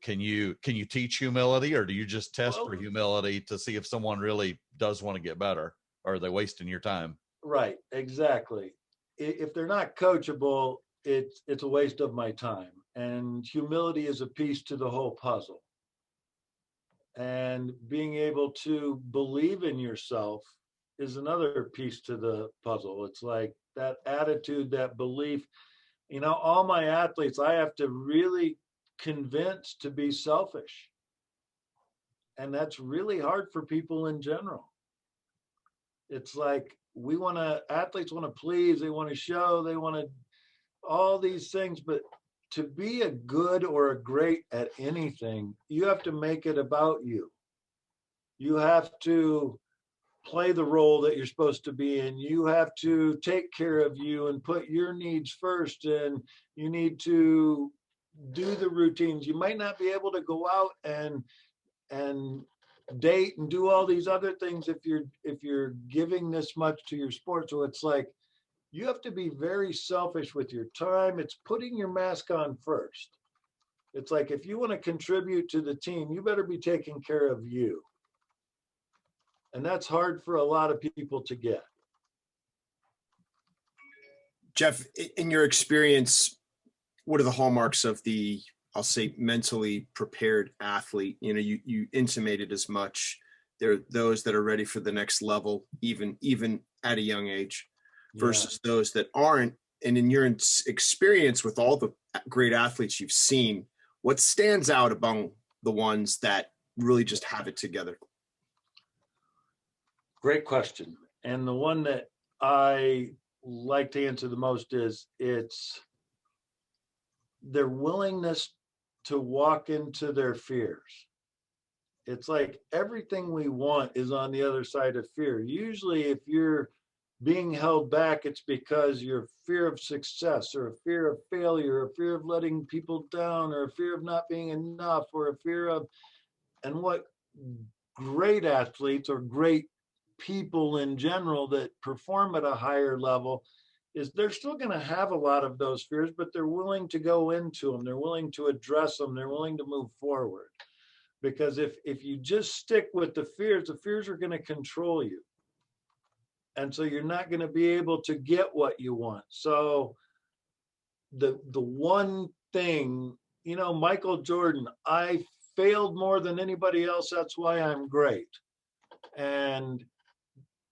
Can you teach humility, or do you just test for humility to see if someone really does want to get better, or are they wasting your time? Right, exactly. If they're not coachable, it's a waste of my time. And humility is a piece to the whole puzzle. And being able to believe in yourself is another piece to the puzzle. It's like that attitude, that belief. You know, all my athletes, I have to really convince to be selfish. And that's really hard for people in general. It's like athletes want to please, they want to show, they want to, all these things. But to be a good or a great at anything, you have to make it about you. You have to play the role that you're supposed to be in. You have to take care of you and put your needs first, and you need to do the routines. You might not be able to go out and date and do all these other things if you're giving this much to your sport. So it's like you have to be very selfish with your time. It's putting your mask on first. It's like if you want to contribute to the team, you better be taking care of you. And that's hard for a lot of people to get. Jeff, in your experience, what are the hallmarks of the, I'll say, mentally prepared athlete? You know, you intimated as much. There are those that are ready for the next level, even at a young age, versus those that aren't. And in your experience with all the great athletes you've seen, what stands out among the ones that really just have it together? Great question. And the one that I like to answer the most is it's their willingness to walk into their fears. It's like everything we want is on the other side of fear. Usually if you're being held back, it's because your fear of success or a fear of failure, or a fear of letting people down, or a fear of not being enough, or a fear of, and what great athletes or great people in general that perform at a higher level is they're still going to have a lot of those fears, but they're willing to go into them. They're willing to address them. They're willing to move forward. Because if you just stick with the fears are going to control you. And so you're not going to be able to get what you want. So the one thing, you know, Michael Jordan, I failed more than anybody else. That's why I'm great. And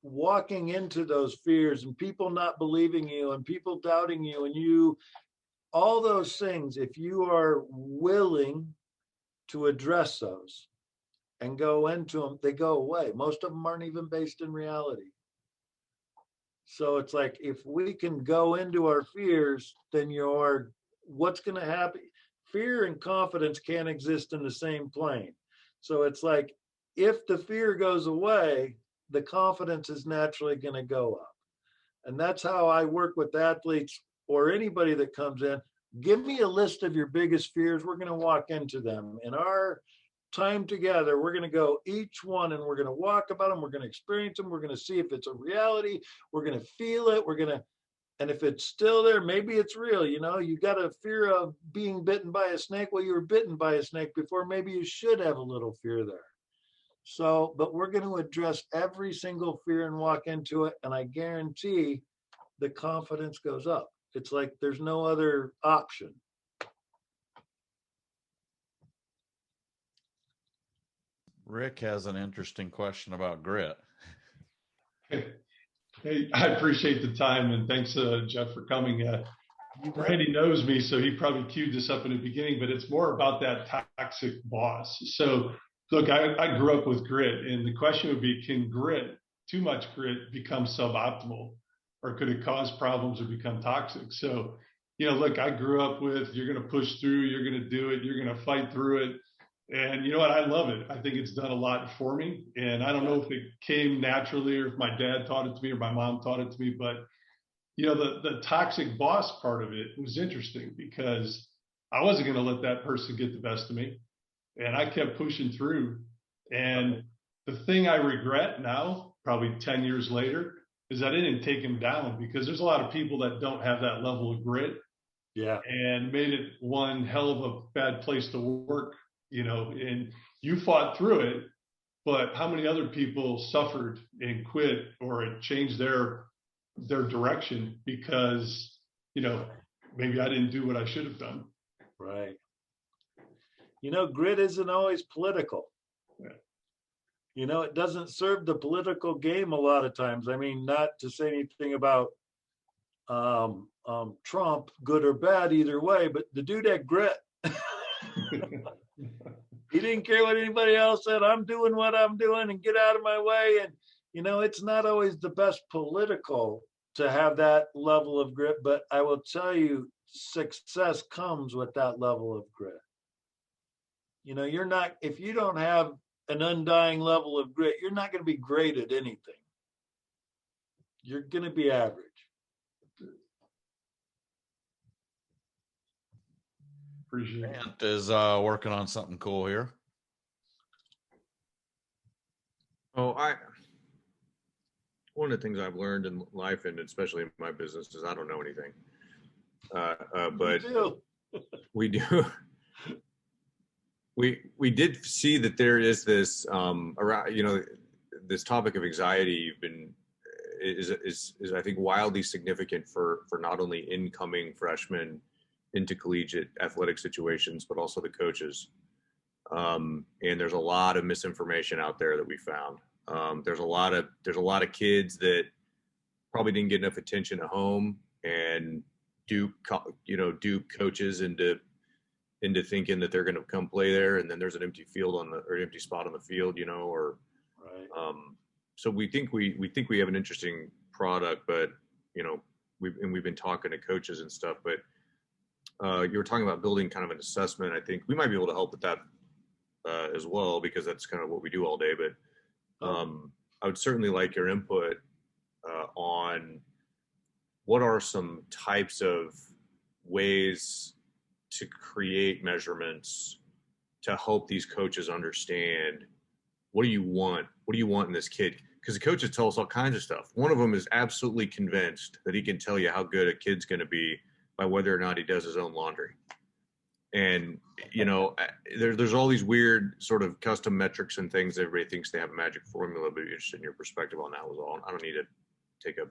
walking into those fears and people not believing you and people doubting you and you, all those things, if you are willing to address those and go into them, they go away. Most of them aren't even based in reality. So it's like, if we can go into our fears, then what's going to happen? Fear and confidence can't exist in the same plane. So it's like, if the fear goes away, the confidence is naturally going to go up. And that's how I work with athletes or anybody that comes in. Give me a list of your biggest fears. We're going to walk into them. In our time together, we're going to go each one and we're going to walk about them. We're going to experience them. We're going to see if it's a reality. We're going to feel it. And if it's still there, maybe it's real. You know, you got a fear of being bitten by a snake. Well, you were bitten by a snake before. Maybe you should have a little fear there. So, but we're going to address every single fear and walk into it. And I guarantee the confidence goes up. It's like there's no other option. Rick has an interesting question about grit. Hey, I appreciate the time, and thanks, Jeff, for coming. Randy knows me, so he probably queued this up in the beginning, but it's more about that toxic boss. So look, I grew up with grit, and the question would be, can too much grit become suboptimal, or could it cause problems or become toxic? So, you know, look, I grew up with, you're going to push through, you're going to do it, you're going to fight through it. And you know what? I love it. I think it's done a lot for me. And I don't know if it came naturally or if my dad taught it to me or my mom taught it to me, but you know, the toxic boss part of it was interesting because I wasn't going to let that person get the best of me. And I kept pushing through. And the thing I regret now, probably 10 years later, is I didn't take him down, because there's a lot of people that don't have that level of grit. Yeah. And made it one hell of a bad place to work, you know, and you fought through it, but how many other people suffered and quit, or it changed their their direction because, maybe I didn't do what I should have done. Right. Grit isn't always political. It doesn't serve the political game a lot of times. I mean, not to say anything about Trump, good or bad, either way, but the dude had grit. He didn't care what anybody else said. I'm doing what I'm doing and get out of my way. And, it's not always the best political to have that level of grit, but I will tell you, success comes with that level of grit. You're not, if you don't have an undying level of grit, you're not going to be great at anything. You're going to be average. Appreciate it. Grant is working on something cool here. One of the things I've learned in life, and especially in my business, is I don't know anything. But we do. We did see that there is this around, this topic of anxiety is I think wildly significant for not only incoming freshmen into collegiate athletic situations, but also the coaches. And there's a lot of misinformation out there that we found. There's a lot of kids that probably didn't get enough attention at home and dupe coaches into thinking that they're going to come play there, and then there's an empty spot on the field, Right. So we think we have an interesting product, but we've been talking to coaches and stuff, but you were talking about building kind of an assessment. I think we might be able to help with that as well, because that's kind of what we do all day. But I would certainly like your input on what are some types of ways to create measurements to help these coaches understand what do you want in this kid, because the coaches tell us all kinds of stuff. One of them is absolutely convinced that he can tell you how good a kid's going to be by whether or not he does his own laundry. And, there's all these weird sort of custom metrics and things. Everybody thinks they have a magic formula, but you're interested in your perspective on that was all. I don't need to take up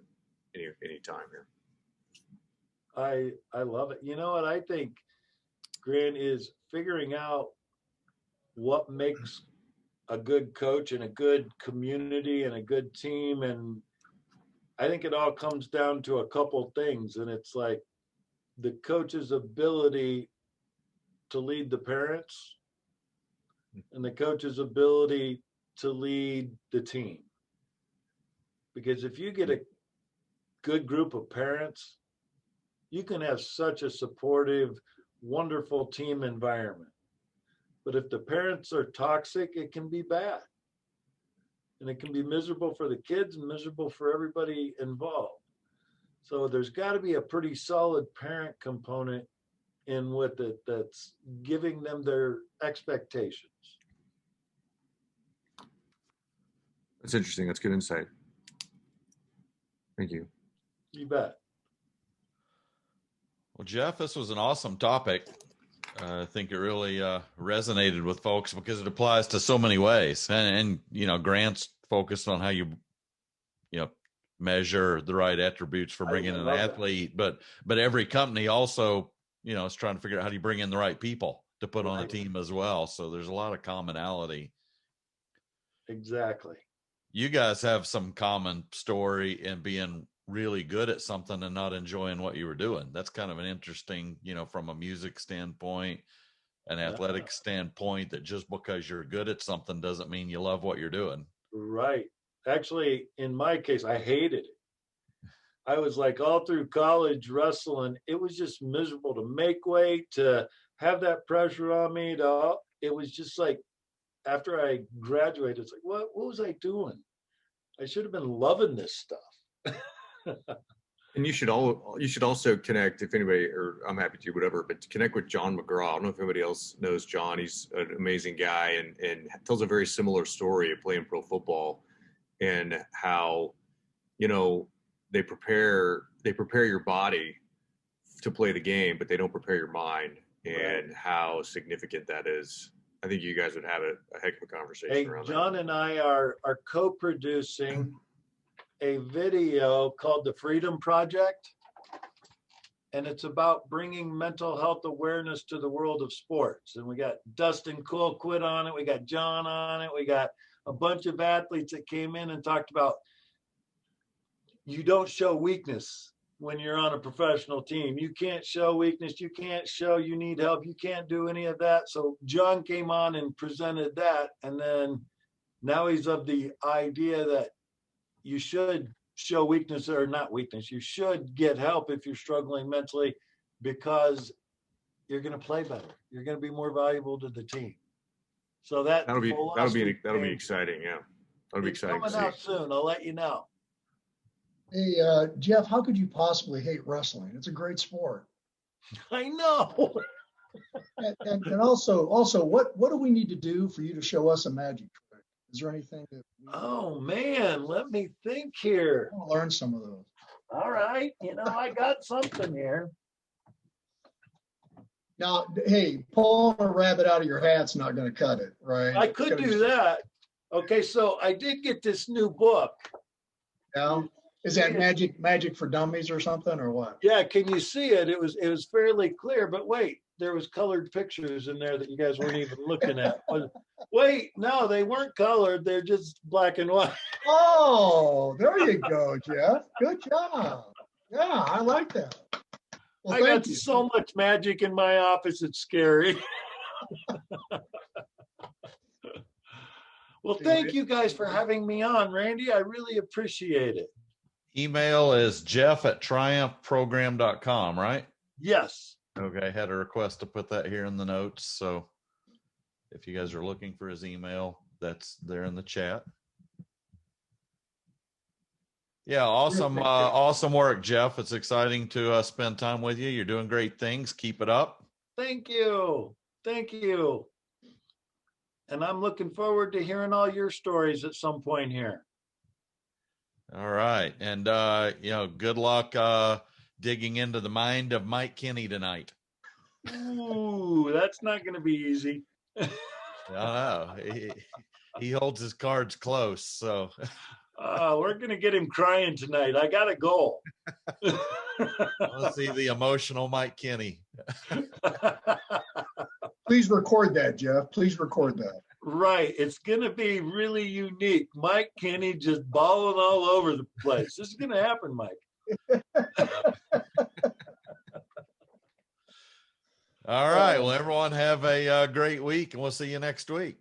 any time here. I love it. You know what I think, Grant, is figuring out what makes a good coach and a good community and a good team. And I think it all comes down to a couple things. And it's like the coach's ability to lead the parents and the coach's ability to lead the team. Because if you get a good group of parents, you can have such a supportive, wonderful team environment. But if the parents are toxic, it can be bad. And it can be miserable for the kids and miserable for everybody involved. So there's got to be a pretty solid parent component in with it that's giving them their expectations. That's interesting. That's good insight. Thank you. You bet. Well, Jeff, this was an awesome topic. I think it really resonated with folks because it applies to so many ways. And Grant's focused on how you measure the right attributes for bringing in an athlete, but every company also, is trying to figure out how do you bring in the right people to put on a team as well. So there's a lot of commonality. Exactly. You guys have some common story in being really good at something and not enjoying what you were doing. That's kind of an interesting, from a music standpoint, an athletic standpoint, that just because you're good at something doesn't mean you love what you're doing. Right. Actually, in my case, I hated it. I was like all through college wrestling. It was just miserable to make weight, to have that pressure on me. It was just like, after I graduated, it's like, what was I doing? I should have been loving this stuff. And you should also connect, if anybody, or I'm happy to, whatever, but to connect with John McGraw. I don't know if anybody else knows John. He's an amazing guy and tells a very similar story of playing pro football and how, they prepare your body to play the game, but they don't prepare your mind, and how significant that is. I think you guys would have a heck of a conversation around that. John and I are co-producing a video called The Freedom Project. And it's about bringing mental health awareness to the world of sports. And we got Dustin Colquitt on it. We got John on it. We got a bunch of athletes that came in and talked about you don't show weakness when you're on a professional team. You can't show weakness. You can't show you need help. You can't do any of that. So John came on and presented that. And then now he's of the idea that you should show weakness or not weakness. You should get help if you're struggling mentally, because you're going to play better. You're going to be more valuable to the team. So that'll be exciting. Yeah, that'll be exciting. Coming out soon. I'll let you know. Hey, Jeff, how could you possibly hate wrestling? It's a great sport. I know. and also, what do we need to do for you to show us a magic trick? Is there anything that? Oh man, let me think here. I want to learn some of those. All right, I got something here. Now, hey, pulling a rabbit out of your hat's not going to cut it, right? I could do that. Okay, so I did get this new book. Yeah. Is that magic for dummies or something, or what? Yeah, can you see it? It was fairly clear, but wait, there was colored pictures in there that you guys weren't even looking at. Wait, no, they weren't colored. They're just black and white. Oh, there you go, Jeff. Good job. Yeah, I like that. Well, I got so much magic in my office, it's scary. Well, thank you guys for having me on, Randy. I really appreciate it. Email is jeff@triumphprogram.com, right? Yes. Okay, I had a request to put that here in the notes. So if you guys are looking for his email, that's there in the chat. Yeah, awesome. Awesome work, Jeff. It's exciting to spend time with you. You're doing great things. Keep it up. Thank you. Thank you. And I'm looking forward to hearing all your stories at some point here. All right. And, good luck digging into the mind of Mike Kinney tonight. Ooh, that's not going to be easy. No. He holds his cards close, so. We're going to get him crying tonight. I got a goal. Let's see the emotional Mike Kinney. Please record that, Jeff. Please record that. Right. It's going to be really unique. Mike Kinney just balling all over the place. This is going to happen, Mike. All right. Well, everyone have a great week, and we'll see you next week.